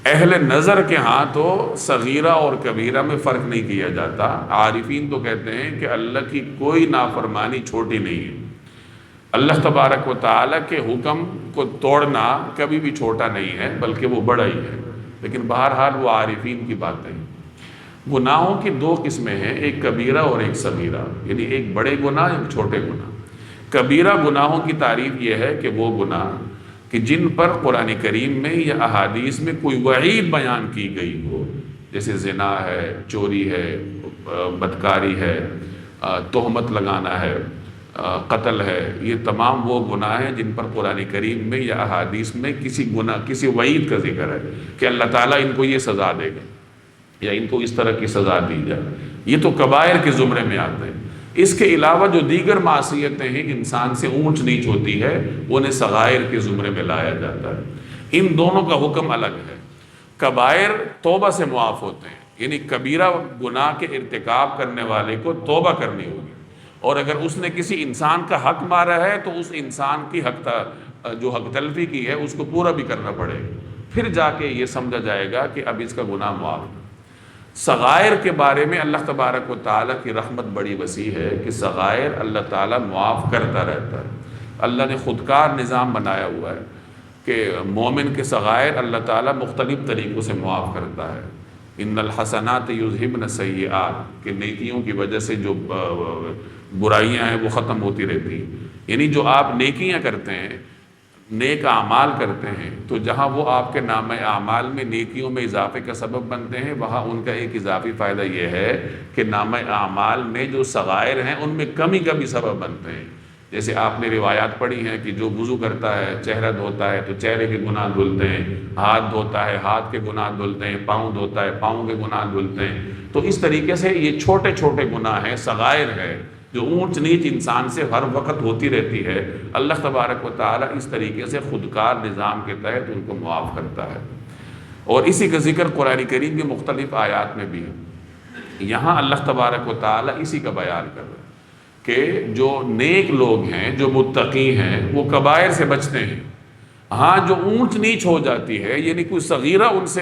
اہل نظر کے ہاں تو صغیرہ اور کبیرہ میں فرق نہیں کیا جاتا۔ عارفین تو کہتے ہیں کہ اللہ کی کوئی نافرمانی چھوٹی نہیں ہے، اللہ تبارک و تعالیٰ کے حکم کو توڑنا کبھی بھی چھوٹا نہیں ہے بلکہ وہ بڑا ہی ہے، لیکن بہرحال وہ عارفین کی باتیں ہیں۔ گناہوں کی دو قسمیں ہیں، ایک کبیرہ اور ایک صغیرہ، یعنی ایک بڑے گناہ ایک چھوٹے گناہ۔ کبیرہ گناہوں کی تعریف یہ ہے کہ وہ گناہ کہ جن پر قرآن کریم میں یا احادیث میں کوئی وعید بیان کی گئی ہو، جیسے زنا ہے، چوری ہے، بدکاری ہے، تہمت لگانا ہے، قتل ہے، یہ تمام وہ گناہ ہیں جن پر قرآن کریم میں یا احادیث میں کسی وعید کا ذکر ہے کہ اللہ تعالیٰ ان کو یہ سزا دے گا یا ان کو اس طرح کی سزا دی جائے۔ یہ تو کبائر کے زمرے میں آتے ہیں۔ اس کے علاوہ جو دیگر معصیتیں ہیں انسان سے اونچ نیچ ہوتی ہے، انہیں صغائر کے زمرے میں لایا جاتا ہے۔ ان دونوں کا حکم الگ ہے۔ کبائر توبہ سے معاف ہوتے ہیں، یعنی کبیرہ گناہ کے ارتکاب کرنے والے کو توبہ کرنی ہوگی، اور اگر اس نے کسی انسان کا حق مارا ہے تو اس انسان کی جو حق تلفی کی ہے اس کو پورا بھی کرنا پڑے گا، پھر جا کے یہ سمجھا جائے گا کہ اب اس کا گناہ معاف ہے۔ صغائر کے بارے میں اللہ تبارک و تعالیٰ کی رحمت بڑی وسیع ہے کہ صغائر اللہ تعالیٰ معاف کرتا رہتا ہے۔ اللہ نے خودکار نظام بنایا ہوا ہے کہ مومن کے صغائر اللہ تعالیٰ مختلف طریقوں سے معاف کرتا ہے۔ ان الحسنات یذہبن السیئات، کہ نیکیوں کی وجہ سے جو برائیاں ہیں وہ ختم ہوتی رہتی ہیں، یعنی جو آپ نیکیاں کرتے ہیں، نیک اعمال کرتے ہیں، تو جہاں وہ آپ کے نامہ اعمال میں نیکیوں میں اضافے کا سبب بنتے ہیں، وہاں ان کا ایک اضافی فائدہ یہ ہے کہ نامہ اعمال میں جو صغائر ہیں ان میں کمی کا بھی سبب بنتے ہیں۔ جیسے آپ نے روایات پڑھی ہیں کہ جو وضو کرتا ہے، چہرہ دھوتا ہے تو چہرے کے گناہ دھلتے ہیں، ہاتھ دھوتا ہے ہاتھ کے گناہ دھلتے ہیں، پاؤں دھوتا ہے پاؤں کے گناہ دھلتے ہیں۔ تو اس طریقے سے یہ چھوٹے چھوٹے گناہ ہیں، صغائر ہے، جو اونچ نیچ انسان سے ہر وقت ہوتی رہتی ہے، اللہ تبارک و تعالیٰ اس طریقے سے خودکار نظام کے تحت ان کو معاف کرتا ہے۔ اور اسی کا ذکر قرآن کریم کی مختلف آیات میں بھی ہے۔ یہاں اللہ تبارک و تعالیٰ اسی کا بیان کر رہا ہے کہ جو نیک لوگ ہیں، جو متقی ہیں، وہ کبائر سے بچتے ہیں۔ ہاں جو اونچ نیچ ہو جاتی ہے، یعنی کوئی صغیرہ ان سے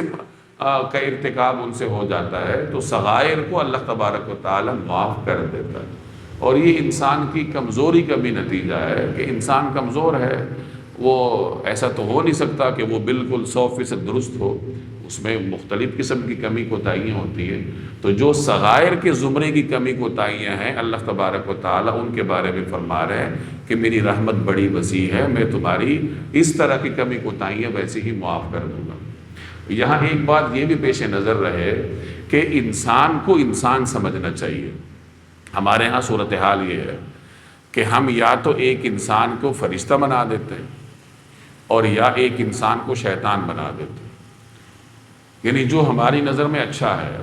کا ارتکاب ان سے ہو جاتا ہے، تو صغائر کو اللہ تبارک و تعالیٰ معاف کر دیتا ہے۔ اور یہ انسان کی کمزوری کا بھی نتیجہ ہے کہ انسان کمزور ہے، وہ ایسا تو ہو نہیں سکتا کہ وہ بالکل 100% درست ہو، اس میں مختلف قسم کی کمی کوتاہیاں ہوتی ہیں۔ تو جو صغائر کے زمرے کی کمی کوتاہیاں ہیں، اللہ تبارک و تعالیٰ ان کے بارے میں فرما رہے ہیں کہ میری رحمت بڑی وسیع ہے، میں تمہاری اس طرح کی کمی کوتاہیاں ویسے ہی معاف کر دوں گا۔ یہاں ایک بات یہ بھی پیش نظر رہے کہ انسان کو انسان سمجھنا چاہیے۔ ہمارے ہاں صورتحال یہ ہے کہ ہم یا تو ایک انسان کو فرشتہ بنا دیتے ہیں اور یا ایک انسان کو شیطان بنا دیتے ہیں۔ یعنی جو ہماری نظر میں اچھا ہے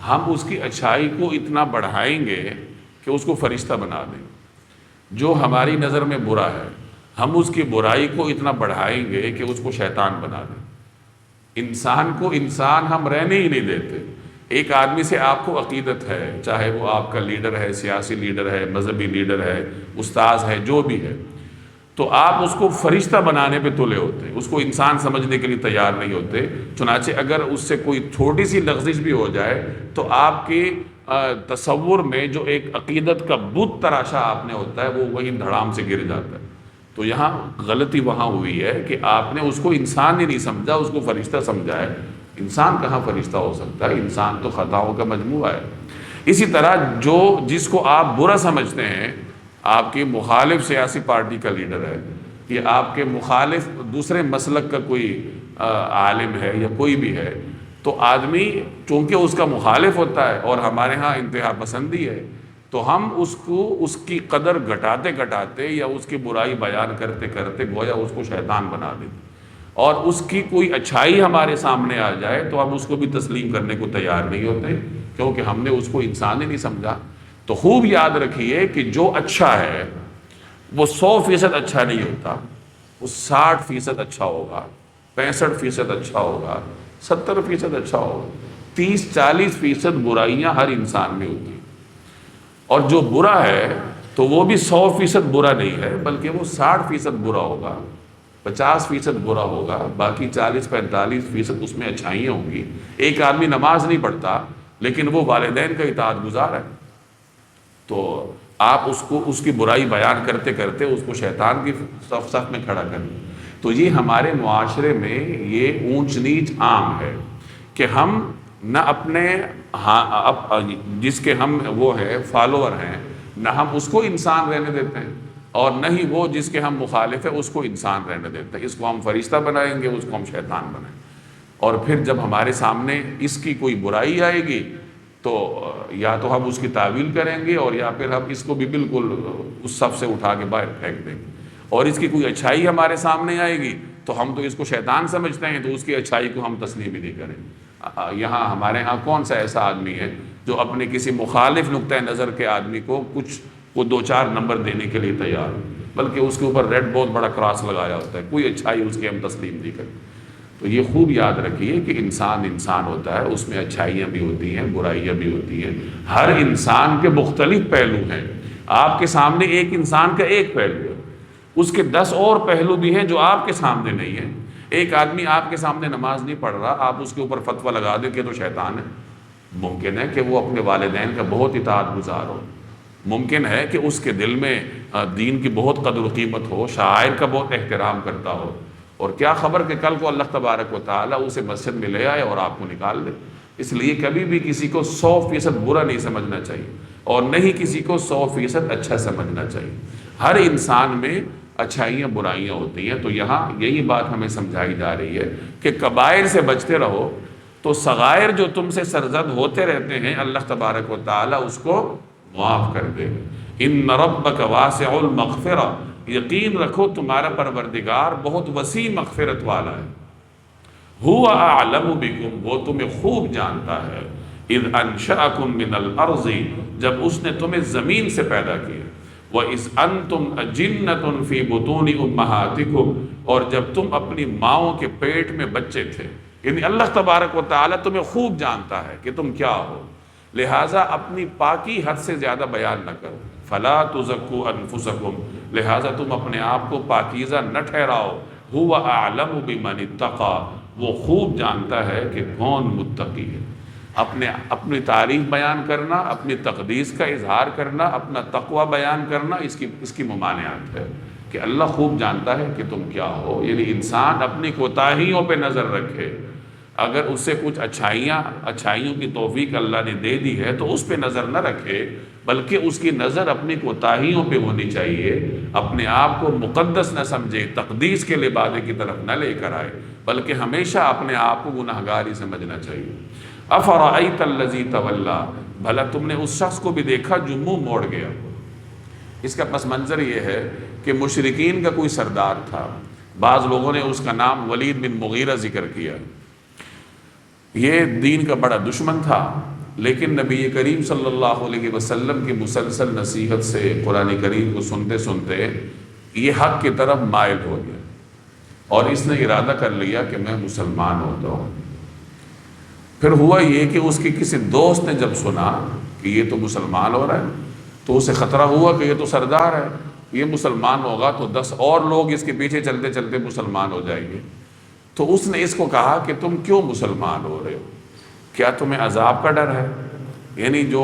ہم اس کی اچھائی کو اتنا بڑھائیں گے کہ اس کو فرشتہ بنا دیں، جو ہماری نظر میں برا ہے ہم اس کی برائی کو اتنا بڑھائیں گے کہ اس کو شیطان بنا دیں۔ انسان کو انسان ہم رہنے ہی نہیں دیتے۔ ایک آدمی سے آپ کو عقیدت ہے، چاہے وہ آپ کا لیڈر ہے، سیاسی لیڈر ہے، مذہبی لیڈر ہے، استاذ ہے، جو بھی ہے، تو آپ اس کو فرشتہ بنانے پہ تلے ہوتے، اس کو انسان سمجھنے کے لیے تیار نہیں ہوتے۔ چنانچہ اگر اس سے کوئی چھوٹی سی لغزش بھی ہو جائے تو آپ کے تصور میں جو ایک عقیدت کا بت تراشا آپ نے ہوتا ہے وہ وہیں دھڑام سے گر جاتا ہے۔ تو یہاں غلطی وہاں ہوئی ہے کہ آپ نے اس کو انسان ہی نہیں سمجھا، اس کو فرشتہ سمجھا ہے۔ انسان کہاں فرشتہ ہو سکتا ہے؟ انسان تو خطاؤں کا مجموعہ ہے۔ اسی طرح جس کو آپ برا سمجھتے ہیں، آپ کی مخالف سیاسی پارٹی کا لیڈر ہے یا آپ کے مخالف دوسرے مسلک کا کوئی عالم ہے یا کوئی بھی ہے، تو آدمی چونکہ اس کا مخالف ہوتا ہے اور ہمارے ہاں انتہا پسندی ہے تو ہم اس کو اس کی قدر گھٹاتے گھٹاتے یا اس کی برائی بیان کرتے کرتے گویا اس کو شیطان بنا دیتے، اور اس کی کوئی اچھائی ہمارے سامنے آ جائے تو ہم اس کو بھی تسلیم کرنے کو تیار نہیں ہوتے، کیونکہ ہم نے اس کو انسان ہی نہیں سمجھا۔ تو خوب یاد رکھیے کہ جو اچھا ہے وہ 100% اچھا نہیں ہوتا، وہ 60% اچھا ہوگا، 65% اچھا ہوگا، 70% اچھا ہوگا، 30-40% برائیاں ہر انسان میں ہوتی ہیں۔ اور جو برا ہے تو وہ بھی 100% برا نہیں ہے، بلکہ وہ 60% برا ہوگا، 50% برا ہوگا، باقی 40-45% اس میں اچھائیاں ہوں گی۔ ایک آدمی نماز نہیں پڑھتا لیکن وہ والدین کا اطاعت گزار ہے، تو آپ اس کی برائی بیان کرتے کرتے اس کو شیطان کی صف میں کھڑا کریں۔ تو یہ ہمارے معاشرے میں یہ اونچ نیچ عام ہے کہ ہم نہ اپنے جس کے ہم وہ ہے فالوور ہیں نہ ہم اس کو انسان رہنے دیتے ہیں، اور نہ ہی وہ جس کے ہم مخالف ہیں اس کو انسان رہنے دیتے ہیں۔ اس کو ہم فرشتہ بنائیں گے، اس کو ہم شیطان بنائیں گے، اور پھر جب ہمارے سامنے اس کی کوئی برائی آئے گی تو یا تو ہم اس کی تعویل کریں گے اور یا پھر ہم اس کو بھی بالکل اس صف سے اٹھا کے باہر پھینک دیں گے، اور اس کی کوئی اچھائی ہمارے سامنے آئے گی تو ہم تو اس کو شیطان سمجھتے ہیں تو اس کی اچھائی کو ہم تسلیم ہی نہیں کریں۔ یہاں ہمارے ہاں کون سا ایسا آدمی ہے جو اپنے کسی مخالف نقطہ نظر کے آدمی کو وہ 2-4 نمبر دینے کے لیے تیار ہو، بلکہ اس کے اوپر ریڈ بہت بڑا کراس لگایا ہوتا ہے، کوئی اچھائی اس کی ہم تسلیم نہیں کرتے۔ تو یہ خوب یاد رکھیے کہ انسان انسان ہوتا ہے، اس میں اچھائیاں بھی ہوتی ہیں، برائیاں بھی ہوتی ہیں، ہر انسان کے مختلف پہلو ہیں۔ آپ کے سامنے ایک انسان کا ایک پہلو ہے، اس کے 10 اور پہلو بھی ہیں جو آپ کے سامنے نہیں ہیں۔ ایک آدمی آپ کے سامنے نماز نہیں پڑھ رہا، آپ اس کے اوپر فتویٰ لگا دیں کہ تو شیطان ہے۔ ممکن ہے کہ وہ اپنے والدین کا بہت اطاعت گزار ہو، ممکن ہے کہ اس کے دل میں دین کی بہت قدر و قیمت ہو، شعائر کا بہت احترام کرتا ہو، اور کیا خبر کہ کل کو اللہ تبارک و تعالیٰ اسے مسجد میں لے آئے اور آپ کو نکال دے۔ اس لیے کبھی بھی کسی کو 100% برا نہیں سمجھنا چاہیے اور نہ ہی کسی کو 100% اچھا سمجھنا چاہیے۔ ہر انسان میں اچھائیاں برائیاں ہوتی ہیں۔ تو یہاں یہی بات ہمیں سمجھائی جا رہی ہے کہ کبائر سے بچتے رہو تو صغائر جو تم سے سرزد ہوتے رہتے ہیں اللہ تبارک و تعالیٰ اس کو معاف کر دے گا۔ ان ربک واسع المغفرہ، یقین رکھو تمہارا پروردگار بہت وسیع مغفرت والا ہے۔ هو اعلم بکم، وہ تمہیں خوب جانتا ہے، اذ انشأکم من الارض، جب اس نے تمہیں زمین سے پیدا کیا، وَإِذْ أَنْتُمْ أَجِنَّةٌ فِي بُطُونِ أُمَّهَاتِكُمْ، اور جب تم اپنی ماؤں کے پیٹ میں بچے تھے۔ یعنی اللہ تبارک و تعالیٰ تمہیں خوب جانتا ہے کہ تم کیا ہو، لہٰذا اپنی پاکی حد سے زیادہ بیان نہ کرو۔ فَلَا تُزَكُّوا أَنفُسَكُمْ، لہٰذا تم اپنے آپ کو پاکیزہ نہ ٹھہراؤ۔ هُوَ أَعْلَمُ بِمَنِ اتَّقَىٰ، وہ خوب جانتا ہے کہ کون متقی ہے۔ اپنی تعریف بیان کرنا، اپنی تقدیس کا اظہار کرنا، اپنا تقوی بیان کرنا، اس کی ممانعت ہے کہ اللہ خوب جانتا ہے کہ تم کیا ہو۔ یعنی انسان اپنی کوتاہیوں پہ نظر رکھے، اگر اس سے کچھ اچھائیوں کی توفیق اللہ نے دے دی ہے تو اس پہ نظر نہ رکھے، بلکہ اس کی نظر اپنی کوتاہیوں پہ ہونی چاہیے۔ اپنے آپ کو مقدس نہ سمجھے، تقدیس کے لبادے کی طرف نہ لے کر آئے، بلکہ ہمیشہ اپنے آپ کو گناہگار ہی سمجھنا چاہیے۔ افرأیت الذی تولی، بھلا تم نے اس شخص کو بھی دیکھا جو منہ موڑ گیا۔ اس کا پس منظر یہ ہے کہ مشرکین کا کوئی سردار تھا، بعض لوگوں نے اس کا نام ولید بن مغیرہ ذکر کیا۔ یہ دین کا بڑا دشمن تھا، لیکن نبی کریم صلی اللہ علیہ وسلم کی مسلسل نصیحت سے قرآن کریم کو سنتے سنتے یہ حق کی طرف مائل ہو گیا، اور اس نے ارادہ کر لیا کہ میں مسلمان ہوتا ہوں۔ پھر ہوا یہ کہ اس کی کسی دوست نے جب سنا کہ یہ تو مسلمان ہو رہا ہے تو اسے خطرہ ہوا کہ یہ تو سردار ہے، یہ مسلمان ہوگا تو 10 اور لوگ اس کے پیچھے چلتے چلتے مسلمان ہو جائیں گے۔ تو اس نے اس کو کہا کہ تم کیوں مسلمان ہو رہے ہو؟ کیا تمہیں عذاب کا ڈر ہے؟ یعنی جو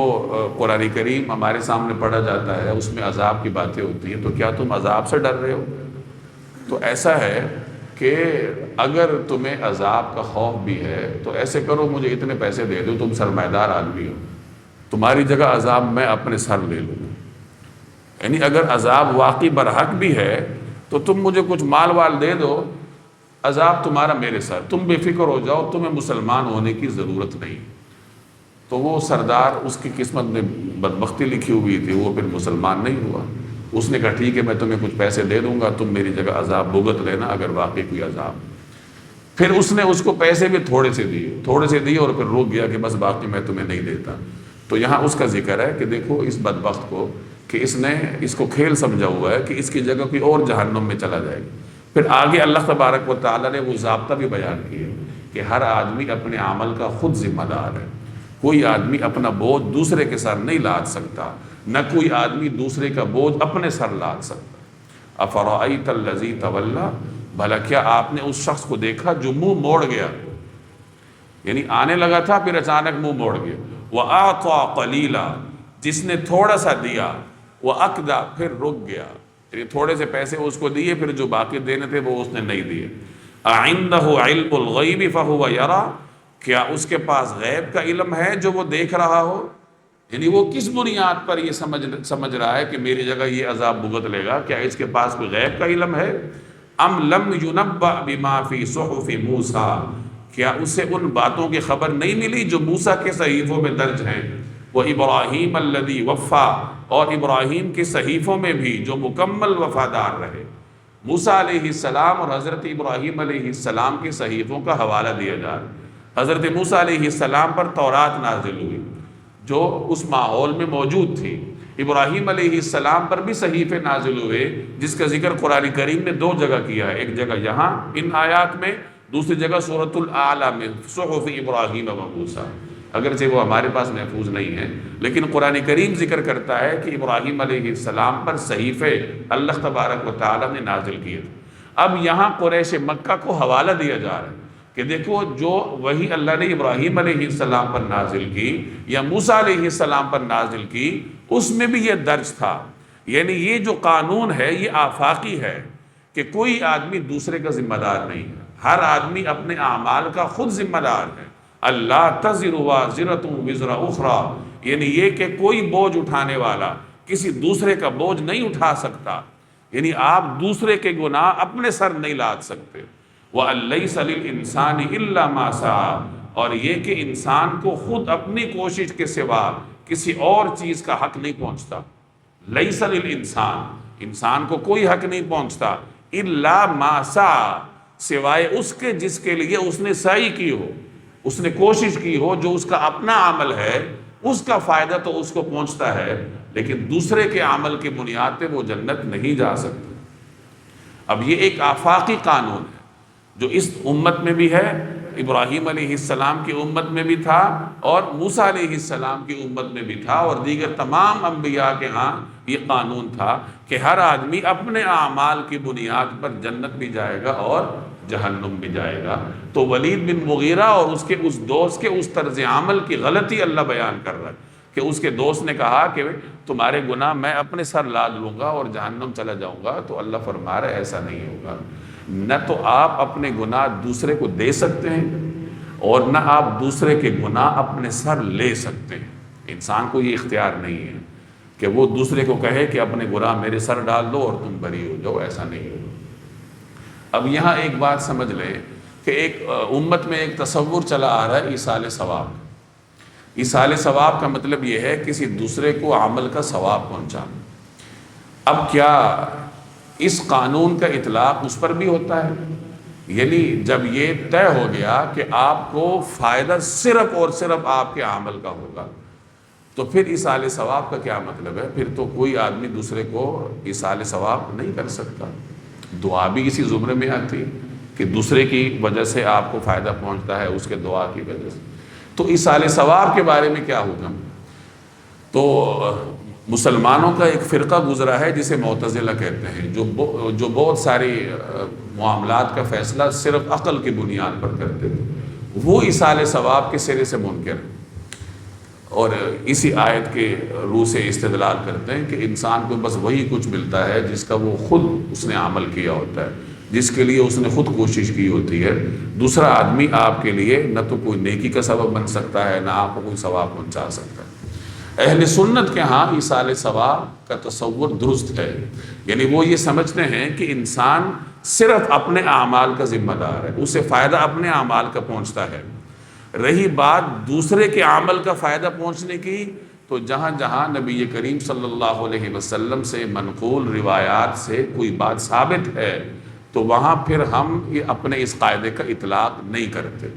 قرآن کریم ہمارے سامنے پڑھا جاتا ہے اس میں عذاب کی باتیں ہوتی ہیں، تو کیا تم عذاب سے ڈر رہے ہو؟ تو ایسا ہے کہ اگر تمہیں عذاب کا خوف بھی ہے تو ایسے کرو، مجھے اتنے پیسے دے دو، تم سرمایہ دار آدمی ہو، تمہاری جگہ عذاب میں اپنے سر لے لوں گا۔ یعنی اگر عذاب واقعی برحق بھی ہے تو تم مجھے کچھ مال وال دے دو، عذاب تمہارا میرے سر، تم بے فکر ہو جاؤ، تمہیں مسلمان ہونے کی ضرورت نہیں۔ تو وہ سردار، اس کی قسمت میں بدبختی لکھی ہوئی تھی، وہ پھر مسلمان نہیں ہوا۔ اس نے کہا ٹھیک ہے میں تمہیں کچھ پیسے دے دوں گا، تم میری جگہ عذاب بھگت لینا اگر واقعی کوئی عذاب۔ پھر اس نے اس کو پیسے بھی تھوڑے سے دیے اور پھر روک گیا کہ بس باقی میں تمہیں نہیں دیتا۔ تو یہاں اس کا ذکر ہے کہ دیکھو اس بدبخت کو، کہ اس نے اس کو کھیل سمجھا ہوا ہے کہ اس کی جگہ کوئی اور جہنم میں چلا جائے گا۔ پھر آگے اللہ تبارک و تعالیٰ نے وہ ضابطہ بھی بیان کیا کہ ہر آدمی اپنے عمل کا خود ذمہ دار ہے، کوئی آدمی اپنا بوجھ دوسرے کے سر نہیں لاد سکتا، نہ کوئی آدمی دوسرے کا بوجھ اپنے سر لاد سکتا۔ افرأیت الذی تولی، بھلا کیا آپ نے اس شخص کو دیکھا جو منہ موڑ گیا، یعنی آنے لگا تھا پھر اچانک منہ موڑ گیا۔ وَأَعْطَى قَلِيلًا، جس نے تھوڑا سا دیا، وَأَكْدَى، پھر رک گیا، یعنی تھوڑے سے پیسے اس کو دیے، پھر جو باقی دینے تھے وہ اس نے نہیں دیے۔ أَعِندَهُ عِلْمُ الْغَيْبِ فَهُوَ يَرَى، کیا اس کے پاس غیب کا علم ہے جو وہ دیکھ رہا ہو؟ یعنی وہ کس بنیاد پر یہ سمجھ رہا ہے کہ میری جگہ یہ عذاب بھگت لے گا؟ کیا اس کے پاس کوئی غیب کا علم ہے؟ ام لم ينبأ بما فی صحف موسیٰ، کیا اسے ان باتوں کی خبر نہیں ملی جو موسیٰ کے صحیفوں میں درج ہیں؟ وہ ابراہیم الذی وفا، اور ابراہیم کے صحیفوں میں بھی جو مکمل وفادار رہے۔ موسیٰ علیہ السلام اور حضرت ابراہیم علیہ السلام کے صحیفوں کا حوالہ دیا جا رہا ہے۔ حضرت موسیٰ علیہ السلام پر تورات نازل ہوئی جو اس ماحول میں موجود تھی، ابراہیم علیہ السلام پر بھی صحیفے نازل ہوئے جس کا ذکر قرآن کریم نے 2 جگہ کیا ہے، ایک جگہ یہاں ان آیات میں، دوسری جگہ سورۃ الاعلیٰ میں، صحف ابراہیم و موسیٰ۔ اگرچہ وہ ہمارے پاس محفوظ نہیں ہے، لیکن قرآن کریم ذکر کرتا ہے کہ ابراہیم علیہ السلام پر صحیفے اللہ تبارک و تعالیٰ نے نازل کیے تھے۔ اب یہاں قریش مکہ کو حوالہ دیا جا رہا ہے کہ دیکھو جو وہی اللہ نے ابراہیم علیہ السلام پر نازل کی یا موسیٰ علیہ السلام پر نازل کی، اس میں بھی یہ درج تھا۔ یعنی یہ جو قانون ہے یہ آفاقی ہے کہ کوئی آدمی دوسرے کا ذمہ دار نہیں ہے، ہر آدمی اپنے اعمال کا خود ذمہ دار ہے۔ اللہ تزر وازرۃ وزر اخری، یعنی یہ کہ کوئی بوجھ اٹھانے والا کسی دوسرے کا بوجھ نہیں اٹھا سکتا، یعنی آپ دوسرے کے گناہ اپنے سر نہیں لاد سکتے۔ وَأَن لَيْسَ لِلْإِنسَانِ إِلَّا مَا سَعَىٰ، اور یہ کہ انسان کو خود اپنی کوشش کے سوا کسی اور چیز کا حق نہیں پہنچتا۔ لیس للانسان، انسان کو کوئی حق نہیں پہنچتا، الا ما سعی، سوائے اس کے جس کے لیے اس نے سعی کی ہو، اس نے کوشش کی ہو، جو اس کا اپنا عمل ہے اس کا فائدہ تو اس کو پہنچتا ہے، لیکن دوسرے کے عمل کی بنیاد پہ وہ جنت نہیں جا سکتا۔ اب یہ ایک آفاقی قانون ہے جو اس امت میں بھی ہے، ابراہیم علیہ السلام کی امت میں بھی تھا اور موسیٰ علیہ السلام کی امت میں بھی تھا، اور دیگر تمام انبیاء کے ہاں یہ قانون تھا کہ ہر آدمی اپنے اعمال کی بنیاد پر جنت بھی جائے گا اور جہنم بھی جائے گا۔ تو ولید بن مغیرہ اور اس کے اس دوست کے اس طرز عمل کی غلطی اللہ بیان کر رہا ہے کہ اس کے دوست نے کہا کہ تمہارے گناہ میں اپنے سر لاد لوں گا اور جہنم چلا جاؤں گا، تو اللہ فرما رہا ہے ایسا نہیں ہوگا۔ نہ تو آپ اپنے گناہ دوسرے کو دے سکتے ہیں اور نہ آپ دوسرے کے گناہ اپنے سر لے سکتے ہیں۔ انسان کو یہ اختیار نہیں ہے کہ وہ دوسرے کو کہے کہ اپنے گناہ میرے سر ڈال دو اور تم بری ہو جاؤ، ایسا نہیں ہوگا۔ اب یہاں ایک بات سمجھ لیں کہ ایک امت میں ایک تصور چلا آ رہا ہے ایصال ثواب، ایصال ثواب کا مطلب یہ ہے کسی دوسرے کو عمل کا ثواب پہنچانا۔ اب کیا اس قانون کا اطلاق اس پر بھی ہوتا ہے؟ یعنی جب یہ طے ہو گیا کہ آپ کو فائدہ صرف اور صرف آپ کے عمل کا ہوگا، تو پھر ایصال ثواب کا کیا مطلب ہے؟ پھر تو کوئی آدمی دوسرے کو ایصال ثواب نہیں کر سکتا۔ دعا بھی اسی زمرے میں آتی کہ دوسرے کی وجہ سے آپ کو فائدہ پہنچتا ہے، اس کے دعا کی وجہ سے۔ تو ایصال ثواب کے بارے میں کیا حکم؟ تو مسلمانوں کا ایک فرقہ گزرا ہے جسے معتزلہ کہتے ہیں، جو بہت ساری معاملات کا فیصلہ صرف عقل کی بنیاد پر کرتے تھے، وہ ایصال ثواب کے سرے سے منکر ہیں، اور اسی آیت کے روح سے استدلال کرتے ہیں کہ انسان کو بس وہی کچھ ملتا ہے جس کا وہ خود اس نے عمل کیا ہوتا ہے، جس کے لیے اس نے خود کوشش کی ہوتی ہے۔ دوسرا آدمی آپ کے لیے نہ تو کوئی نیکی کا سبب بن سکتا ہے، نہ آپ کو کوئی ثواب پہنچا سکتا ہے۔ اہل سنت کے ہاں ایصال ثواب کا تصور درست ہے، یعنی وہ یہ سمجھتے ہیں کہ انسان صرف اپنے اعمال کا ذمہ دار ہے، اسے فائدہ اپنے اعمال کا پہنچتا ہے۔ رہی بات دوسرے کے عمل کا فائدہ پہنچنے کی، تو جہاں جہاں نبی کریم صلی اللہ علیہ وسلم سے منقول روایات سے کوئی بات ثابت ہے، تو وہاں پھر ہم یہ اپنے اس قاعدے کا اطلاق نہیں کرتے۔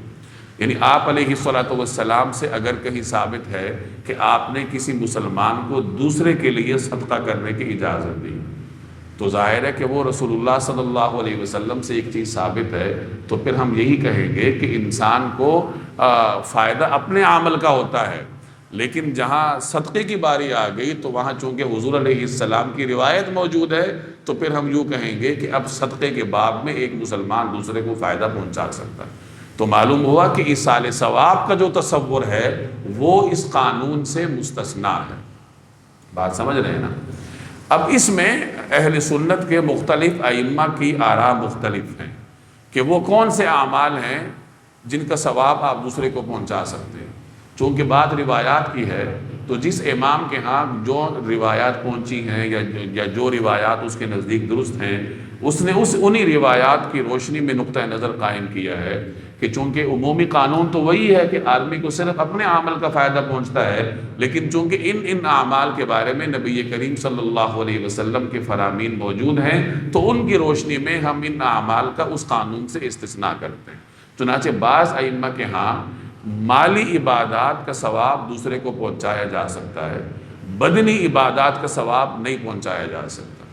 یعنی آپ علیہ الصلوۃ والسلام سے اگر کہیں ثابت ہے کہ آپ نے کسی مسلمان کو دوسرے کے لیے صدقہ کرنے کی اجازت دی، تو ظاہر ہے کہ وہ رسول اللہ صلی اللہ علیہ وسلم سے ایک چیز ثابت ہے، تو پھر ہم یہی کہیں گے کہ انسان کو فائدہ اپنے عمل کا ہوتا ہے۔ لیکن جہاں صدقے کی باری آ گئی تو وہاں چونکہ حضور علیہ السلام کی روایت موجود ہے، تو پھر ہم یوں کہیں گے کہ اب صدقے کے باب میں ایک مسلمان دوسرے کو فائدہ پہنچا سکتا ہے۔ تو معلوم ہوا کہ ایصال ثواب کا جو تصور ہے وہ اس قانون سے مستثنا ہے۔ بات سمجھ رہے ہیں نا؟ اب اس میں اہل سنت کے مختلف ائمہ کی آراء مختلف ہیں کہ وہ کون سے اعمال ہیں جن کا ثواب آپ دوسرے کو پہنچا سکتے ہیں۔ چونکہ بات روایات کی ہے، تو جس امام کے ہاں جو روایات پہنچی ہیں یا جو روایات اس کے نزدیک درست ہیں، اس نے انہی روایات کی روشنی میں نقطہ نظر قائم کیا ہے کہ چونکہ عمومی قانون تو وہی ہے کہ آدمی کو صرف اپنے عمل کا فائدہ پہنچتا ہے، لیکن چونکہ ان اعمال کے بارے میں نبی کریم صلی اللہ علیہ وسلم کے فرامین موجود ہیں، تو ان کی روشنی میں ہم ان اعمال کا اس قانون سے استثناء کرتے ہیں۔ چنانچہ بعض ائمہ کے ہاں مالی عبادات کا ثواب دوسرے کو پہنچایا جا سکتا ہے، بدنی عبادات کا ثواب نہیں پہنچایا جا سکتا۔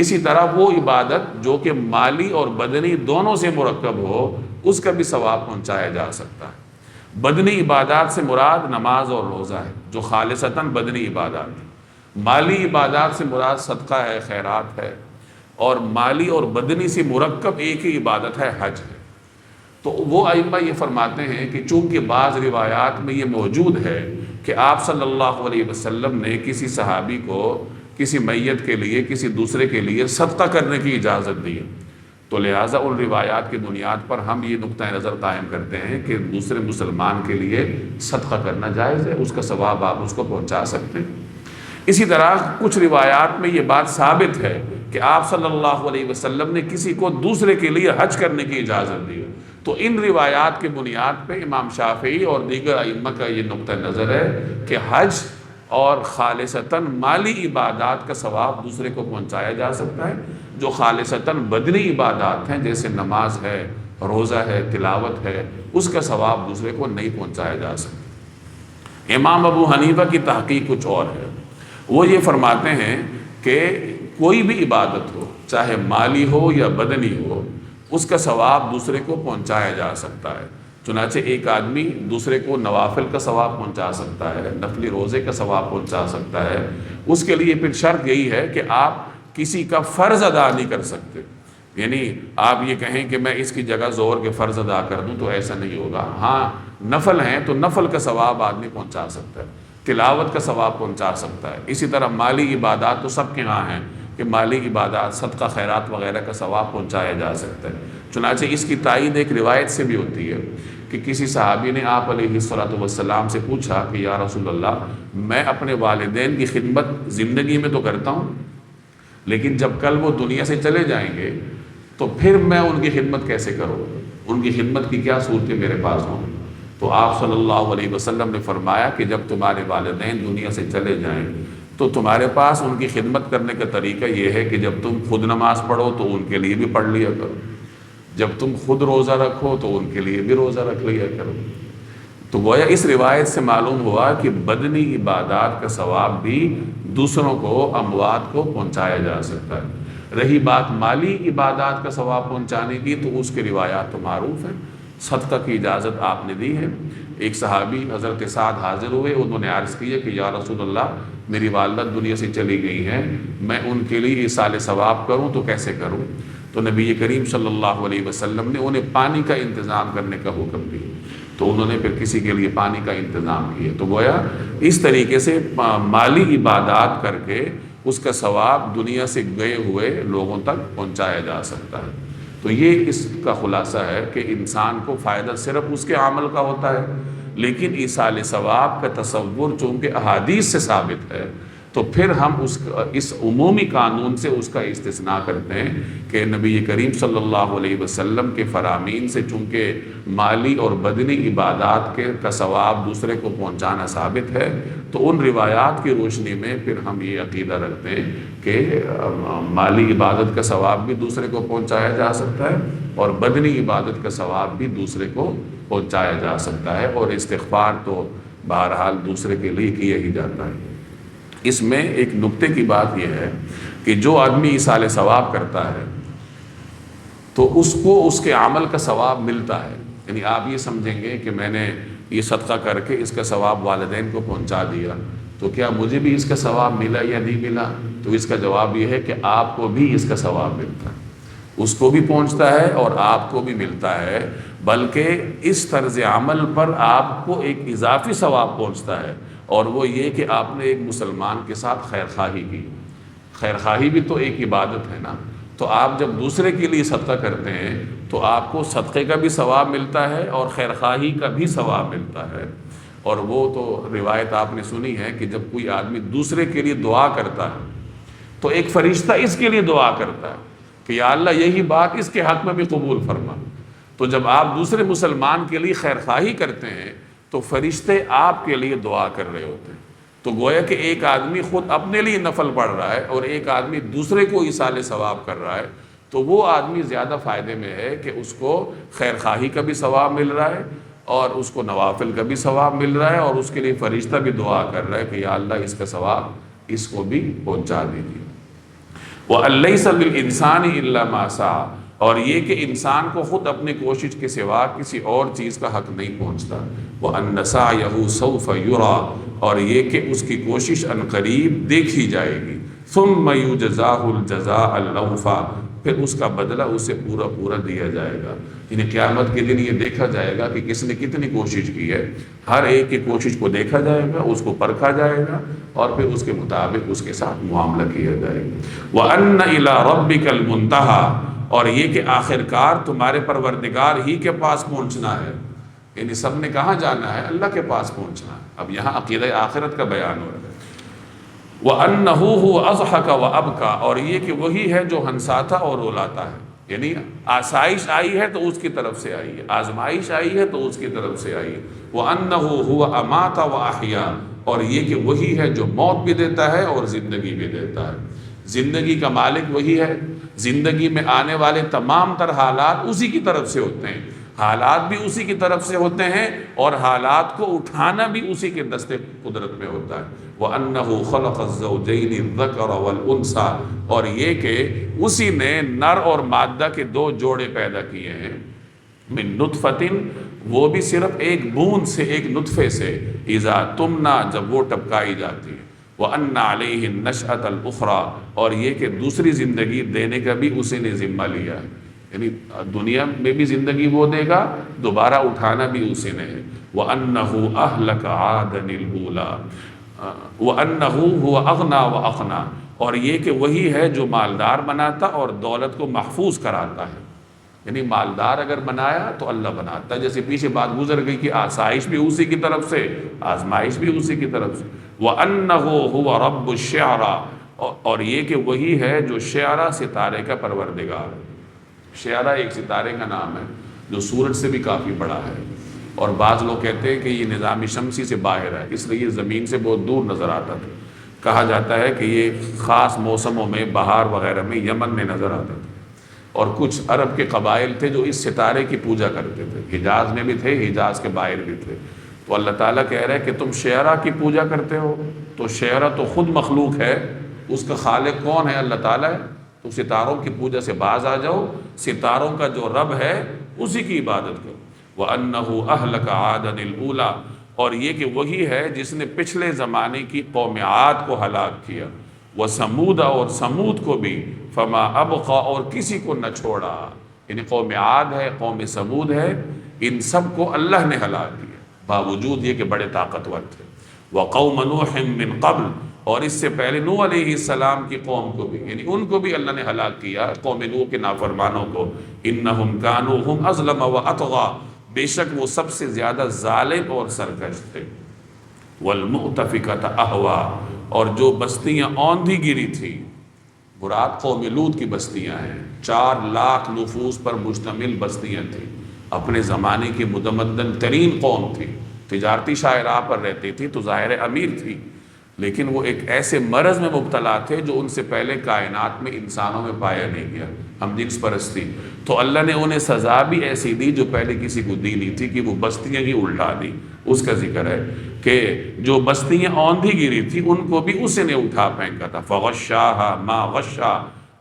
اسی طرح وہ عبادت جو کہ مالی اور بدنی دونوں سے مرکب ہو، اس کا بھی ثواب پہنچایا جا سکتا ہے۔ بدنی عبادات سے مراد نماز اور روزہ ہے، جو خالصتاً بدنی عبادات ہے۔ مالی عبادات سے مراد صدقہ ہے، خیرات ہے، اور مالی اور بدنی سے مرکب ایک ہی عبادت ہے، حج ہے۔ تو وہ ائمہ یہ فرماتے ہیں کہ چونکہ بعض روایات میں یہ موجود ہے کہ آپ صلی اللہ علیہ وسلم نے کسی صحابی کو کسی میت کے لیے کسی دوسرے کے لیے صدقہ کرنے کی اجازت دی، تو لہٰذا ان روایات کی بنیاد پر ہم یہ نقطہ نظر قائم کرتے ہیں کہ دوسرے مسلمان کے لیے صدقہ کرنا جائز ہے، اس کا ثواب آپ اس کو پہنچا سکتے ہیں۔ اسی طرح کچھ روایات میں یہ بات ثابت ہے کہ آپ صلی اللہ علیہ وسلم نے کسی کو دوسرے کے لیے حج کرنے کی اجازت دی، تو ان روایات کی بنیاد پہ امام شافعی اور دیگر ائمہ کا یہ نقطہ نظر ہے کہ حج اور خالصتاً مالی عبادات کا ثواب دوسرے کو پہنچایا جا سکتا ہے، جو خالصتاً بدنی عبادات ہیں جیسے نماز ہے، روزہ ہے، تلاوت ہے، اس کا ثواب دوسرے کو نہیں پہنچایا جا سکتا۔ امام ابو حنیفہ کی تحقیق کچھ اور ہے، وہ یہ فرماتے ہیں کہ کوئی بھی عبادت ہو، چاہے مالی ہو یا بدنی ہو، اس کا ثواب دوسرے کو پہنچایا جا سکتا ہے۔ چنانچہ ایک آدمی دوسرے کو نوافل کا ثواب پہنچا سکتا ہے، نفلی روزے کا ثواب پہنچا سکتا ہے۔ اس کے لیے پھر شرط یہی ہے کہ آپ کسی کا فرض ادا نہیں کر سکتے، یعنی آپ یہ کہیں کہ میں اس کی جگہ ظہر کے فرض ادا کر دوں تو ایسا نہیں ہوگا۔ ہاں نفل ہیں تو نفل کا ثواب آدمی پہنچا سکتا ہے، تلاوت کا ثواب پہنچا سکتا ہے۔ اسی طرح مالی عبادات تو سب کے ہاں ہیں کہ مالی عبادات، صدقہ، خیرات وغیرہ کا ثواب پہنچایا جا سکتا ہے۔ چنانچہ اس کی تائید ایک روایت سے بھی ہوتی ہے کہ کسی صحابی نے آپ علیہ الصلوۃ والسلام سے پوچھا کہ یا رسول اللہ، میں اپنے والدین کی خدمت زندگی میں تو کرتا ہوں، لیکن جب کل وہ دنیا سے چلے جائیں گے تو پھر میں ان کی خدمت کیسے کروں؟ ان کی خدمت کی کیا صورتیں میرے پاس ہوں؟ تو آپ صلی اللہ علیہ وسلم نے فرمایا کہ جب تمہارے والدین دنیا سے چلے جائیں تو تمہارے پاس ان کی خدمت کرنے کا طریقہ یہ ہے کہ جب تم خود نماز پڑھو تو ان کے لیے بھی پڑھ لیا کرو، جب تم خود روزہ رکھو تو ان کے لیے بھی روزہ رکھ لیا کرو۔ تو گویا اس روایت سے معلوم ہوا کہ بدنی عبادات کا ثواب بھی دوسروں کو، اموات کو پہنچایا جا سکتا ہے۔ رہی بات مالی عبادات کا ثواب پہنچانے کی تو اس کی روایات تو معروف ہیں، صدقہ کی اجازت آپ نے دی ہے۔ ایک صحابی حضرت سعد حاضر ہوئے، انہوں نے عرض کیا کہ یا رسول اللہ میری والدہ دنیا سے چلی گئی ہیں، میں ان کے لیے ایصال ثواب کروں تو کیسے کروں؟ تو نبی کریم صلی اللہ علیہ وسلم نے انہیں پانی کا انتظام کرنے کا حکم دیا، تو انہوں نے پھر کسی کے لیے پانی کا انتظام کیا۔ تو گویا اس طریقے سے مالی عبادات کر کے اس کا ثواب دنیا سے گئے ہوئے لوگوں تک پہنچایا جا سکتا ہے۔ تو یہ اس کا خلاصہ ہے کہ انسان کو فائدہ صرف اس کے عمل کا ہوتا ہے، لیکن ایصال ثواب کا تصور چونکہ احادیث سے ثابت ہے تو پھر ہم اس عمومی قانون سے اس کا استثناء کرتے ہیں کہ نبی کریم صلی اللہ علیہ وسلم کے فرامین سے چونکہ مالی اور بدنی عبادات کا ثواب دوسرے کو پہنچانا ثابت ہے، تو ان روایات کی روشنی میں پھر ہم یہ عقیدہ رکھتے ہیں کہ مالی عبادت کا ثواب بھی دوسرے کو پہنچایا جا سکتا ہے اور بدنی عبادت کا ثواب بھی دوسرے کو پہنچایا جا سکتا ہے، اور استغفار تو بہرحال دوسرے کے لیے کیا ہی جاتا ہے۔ اس میں ایک نکتے کی بات یہ ہے کہ جو آدمی ایصال ثواب کرتا ہے تو اس کو اس کے عمل کا ثواب ملتا ہے، یعنی آپ یہ سمجھیں گے کہ میں نے یہ صدقہ کر کے اس کا ثواب والدین کو پہنچا دیا تو کیا مجھے بھی اس کا ثواب ملا یا نہیں ملا؟ تو اس کا جواب یہ ہے کہ آپ کو بھی اس کا ثواب ملتا ہے، اس کو بھی پہنچتا ہے اور آپ کو بھی ملتا ہے، بلکہ اس طرز عمل پر آپ کو ایک اضافی ثواب پہنچتا ہے، اور وہ یہ کہ آپ نے ایک مسلمان کے ساتھ خیر خواہی کی۔ خیر خواہی بھی تو ایک عبادت ہے نا، تو آپ جب دوسرے کے لیے صدقہ کرتے ہیں تو آپ کو صدقے کا بھی ثواب ملتا ہے اور خیر خواہی کا بھی ثواب ملتا ہے۔ اور وہ تو روایت آپ نے سنی ہے کہ جب کوئی آدمی دوسرے کے لیے دعا کرتا ہے تو ایک فرشتہ اس کے لیے دعا کرتا ہے کہ یا اللہ یہی بات اس کے حق میں بھی قبول فرما۔ تو جب آپ دوسرے مسلمان کے لیے خیر خواہی کرتے ہیں تو فرشتے آپ کے لیے دعا کر رہے ہوتے ہیں۔ تو گویا کہ ایک آدمی خود اپنے لیے نفل پڑھ رہا ہے اور ایک آدمی دوسرے کو ایصال ثواب کر رہا ہے، تو وہ آدمی زیادہ فائدے میں ہے کہ اس کو خیر خواہی کا بھی ثواب مل رہا ہے اور اس کو نوافل کا بھی ثواب مل رہا ہے، اور اس کے لیے فرشتہ بھی دعا کر رہا ہے کہ یا اللہ اس کا ثواب اس کو بھی پہنچا دیجیے۔ وَأَلَّيْسَ لِلْإِنسَانِ إِلَّا مَا سَعَى، اور یہ کہ انسان کو خود اپنی کوشش کے سوا کسی اور چیز کا حق نہیں پہنچتا۔ وَأَنَّ سَعْيَهُ سَوْفَ يُرَى، اور یہ کہ اس کی کوشش عنقریب دیکھی جائے گی۔ ثُمَّ يُجْزَاهُ الْجَزَاءَ الْأَوْفَى، پھر اس کا بدلہ اسے پورا پورا دیا جائے گا۔ یعنی قیامت کے دن یہ دیکھا جائے گا کہ کس نے کتنی کوشش کی ہے، ہر ایک کی کوشش کو دیکھا جائے گا، اس کو پرکھا جائے گا اور پھر اس کے مطابق اس کے ساتھ معاملہ کیا جائے گا۔ وَأَنَّ إِلَىٰ رَبِّكَ الْمُنْتَهَىٰ، اور یہ کہ آخر کار تمہارے پروردگار ہی کے پاس پہنچنا ہے، یعنی سب نے کہاں جانا ہے؟ اللہ کے پاس پہنچنا ہے۔ اب یہاں عقیدہ آخرت کا بیان ہو رہا ہے۔ وَأَنَّهُ هُوَ أَضْحَكَ وَأَبْكَىٰ، اور یہ کہ وہی ہے جو ہنساتا اور رلاتا ہے، یعنی آسائش آئی ہے تو اس کی طرف سے آئی ہے، آزمائش آئی ہے تو اس کی طرف سے آئی ہے۔ وَأَنَّهُ هُوَ أَمَاتَ وَأَحْيَا، اور یہ کہ وہی ہے جو موت بھی دیتا ہے اور زندگی بھی دیتا ہے۔ زندگی کا مالک وہی ہے، زندگی میں آنے والے تمام تر حالات اسی کی طرف سے ہوتے ہیں، حالات بھی اسی کی طرف سے ہوتے ہیں اور حالات کو اٹھانا بھی اسی کے دست قدرت میں ہوتا ہے۔ وَأَنَّهُ خَلَقَ الزَّوْجَيْنِ الذَّكَرَ وَالْأُنثَىٰ، اور یہ کہ اسی نے نر اور مادہ کے دو جوڑے پیدا کیے ہیں۔ من نطفۃ، وہ بھی صرف ایک بوند سے، ایک نطفے سے، اذا تمنا، جب وہ ٹپکائی جاتی ہے۔ وَأَنَّ عَلَيْهِ النَّشْأَةَ الْأُخْرَىٰ، اور یہ کہ دوسری زندگی دینے کا بھی اسی نے ذمہ لیا ہے، یعنی دنیا میں بھی زندگی وہ دے گا، دوبارہ اٹھانا بھی اسی نے ہے۔ وَأَنَّهُ أَهْلَكَ عَادًا الْأُولَىٰ وَأَنَّهُ هُوَ أَغْنَىٰ وَأَقْنَىٰ، اور یہ کہ وہی ہے جو مالدار بناتا اور دولت کو محفوظ کراتا ہے، یعنی مالدار اگر بنایا تو اللہ بناتا ہے، جیسے پیچھے بات گزر گئی کہ آسائش بھی اسی کی طرف سے، آزمائش بھی اسی کی طرف سے۔ وَأَنَّهُ هُوَ رَبُّ الشِّعْرَىٰ، اور یہ کہ وہی ہے جو شعرا ستارے کا پروردگار ہے۔ شعرا ایک ستارے کا نام ہے جو سورج سے بھی کافی بڑا ہے، اور بعض لوگ کہتے ہیں کہ یہ نظام شمسی سے باہر ہے، اس لیے یہ زمین سے بہت دور نظر آتا تھا۔ کہا جاتا ہے کہ یہ خاص موسموں میں، بہار وغیرہ میں یمن میں نظر آتا تھا، اور کچھ عرب کے قبائل تھے جو اس ستارے کی پوجا کرتے تھے، حجاز میں بھی تھے، حجاز کے باہر بھی تھے۔ تو اللہ تعالیٰ کہہ رہے ہیں کہ تم شعرا کی پوجا کرتے ہو، تو شعرا تو خود مخلوق ہے، اس کا خالق کون ہے؟ اللہ تعالیٰ ہے۔ تو ستاروں کی پوجا سے باز آ جاؤ، ستاروں کا جو رب ہے اسی کی عبادت کرو۔ وَأَنَّهُ أَهْلَكَ عَادًا الْأُولَىٰ، اور یہ کہ وہی ہے جس نے پچھلے زمانے کی قوم عاد کو ہلاک کیا، وَثَمُودَ، اور سمود کو بھی، فَمَا أَبْقَىٰ، اور کسی کو نہ چھوڑا۔ یعنی قوم عاد ہے، قوم سمود ہے، ان سب کو اللہ نے ہلاک کیا، باوجود یہ کہ بڑے طاقتور تھے۔ وَقَوْمَ نُوحٍ مِّن قَبْلُ، اور اس سے پہلے نوح علیہ السلام کی قوم کو بھی، یعنی ان کو بھی اللہ نے ہلاک کیا، قوم نوح کے نافرمانوں کو۔ إِنَّهُمْ كَانُوا هُمْ أَظْلَمَ وَأَطْغَىٰ، بے شک وہ سب سے زیادہ ظالم اور سرکش تھے۔ وَالْمُؤْتَفِكَةَ أَهْوَىٰ، اور جو بستیاں اوندھی گری تھی، مراد قوم لوط کی بستیاں ہیں، 4 لاکھ نفوس پر مشتمل بستیاں تھیں، اپنے زمانے کی متمدن ترین قوم تھی، تجارتی شاہراہ پر رہتی تھی تو ظاہر امیر تھی، لیکن وہ ایک ایسے مرض میں مبتلا تھے جو ان سے پہلے کائنات میں انسانوں میں پایا نہیں گیا، ہم جنس پرستی۔ تو اللہ نے انہیں سزا بھی ایسی دی جو پہلے کسی کو دی نہیں تھی، کہ وہ بستیاں ہی الٹا دی۔ اس کا ذکر ہے کہ جو بستیاں اوندھی گری تھی ان کو بھی اسی نے اٹھا پھینکا تھا۔ فغشاها ما غشا،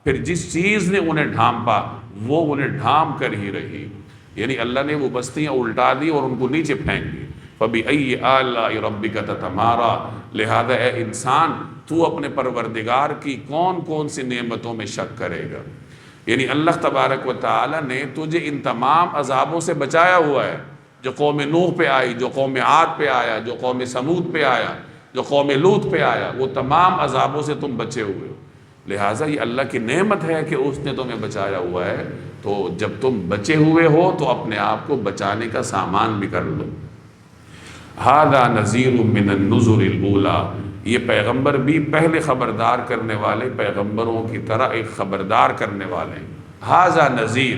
پھر جس چیز نے انہیں ڈھانپا وہ انہیں ڈھانپ کر ہی رہی، یعنی اللہ نے وہ بستیاں الٹا دی اور ان کو نیچے پھینک دی۔ فَبِأَيِّ آلَاءِ رَبِّكَ تَتَمَارَىٰ، لہذا اے انسان تو اپنے پروردگار کی کون کون سی نعمتوں میں شک کرے گا؟ یعنی اللہ تبارک و تعالی نے تجھے ان تمام عذابوں سے بچایا ہوا ہے، جو قوم نوح پہ آئی، جو قوم عاد پہ آیا، جو قوم سمود پہ آیا، جو قوم لوط پہ آیا، وہ تمام عذابوں سے تم بچے ہوئے ہو۔ لہٰذا یہ اللہ کی نعمت ہے کہ اس نے تمہیں بچایا ہوا ہے، تو جب تم بچے ہوئے ہو تو اپنے آپ کو بچانے کا سامان بھی کر لو۔ ھذا نذیر من النذر الاولیٰ، یہ پیغمبر بھی پہلے خبردار کرنے والے پیغمبروں کی طرح ایک خبردار کرنے والے ہیں۔ ھذا نذیر،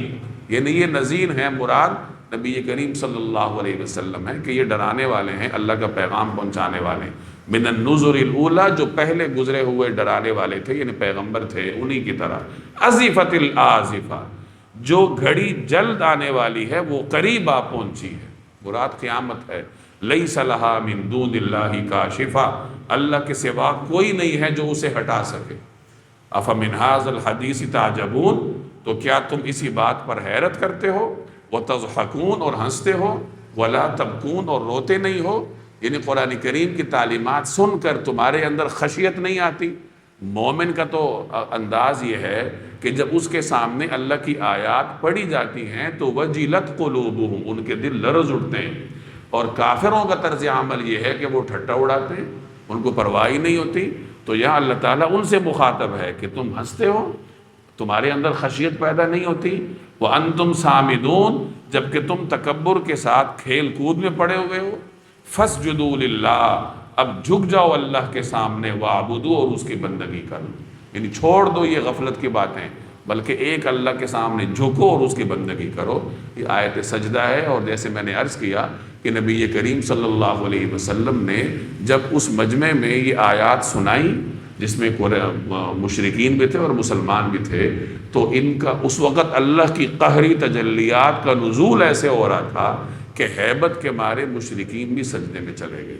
یعنی یہ نذیر ہیں، مراد نبی کریم صلی اللہ علیہ وسلم ہے کہ یہ ڈرانے والے ہیں، اللہ کا پیغام پہنچانے والے ہیں۔ من النذر الاولیٰ، جو پہلے گزرے ہوئے ڈرانے والے تھے، یعنی پیغمبر تھے، انہی کی طرح۔ ازفت الآزفہ، جو گھڑی جلد آنے والی ہے وہ قریب آ پہنچی ہے، مراد قیامت ہے۔ لیس لہا من دون اللہ کاشفہ، اللہ کے سوا کوئی نہیں ہے جو اسے ہٹا سکے۔ افمن ھذا الحدیث تعجبون، تو کیا تم اسی بات پر حیرت کرتے ہو؟ وتضحکون، اور ہنستے ہو، ولا تبکون، اور روتے نہیں ہو، یعنی قرآن کریم کی تعلیمات سن کر تمہارے اندر خشیت نہیں آتی؟ مومن کا تو انداز یہ ہے کہ جب اس کے سامنے اللہ کی آیات پڑھی جاتی ہیں تو وجلت قلوبہم، ان کے دل لرز اٹھتے ہیں، اور کافروں کا طرز عمل یہ ہے کہ وہ ٹھٹا اڑاتے ہیں، ان کو پرواہ نہیں ہوتی۔ تو یہاں اللہ تعالیٰ ان سے مخاطب ہے کہ تم ہنستے ہو، تمہارے اندر خشیت پیدا نہیں ہوتی۔ وَأَنْتُمْ سَامِدُونَ، جبکہ تم تکبر کے ساتھ کھیل کود میں پڑے ہوئے ہو۔ فَاسْجُدُوا لِلَّهِ، اب جھک جاؤ اللہ کے سامنے، وَاعْبُدُوا، اور اس کی بندگی کرو، یعنی چھوڑ دو یہ غفلت کی باتیں، بلکہ ایک اللہ کے سامنے جھکو اور اس کی بندگی کرو۔ یہ آیت سجدہ ہے، اور جیسے میں نے عرض کیا کہ نبی کریم صلی اللہ علیہ وسلم نے جب اس مجمع میں یہ آیات سنائی جس میں مشرکین بھی تھے اور مسلمان بھی تھے، تو ان کا اس وقت اللہ کی قہری تجلیات کا نزول ایسے ہو رہا تھا کہ ہیبت کے مارے مشرکین بھی سجدے میں چلے گئے۔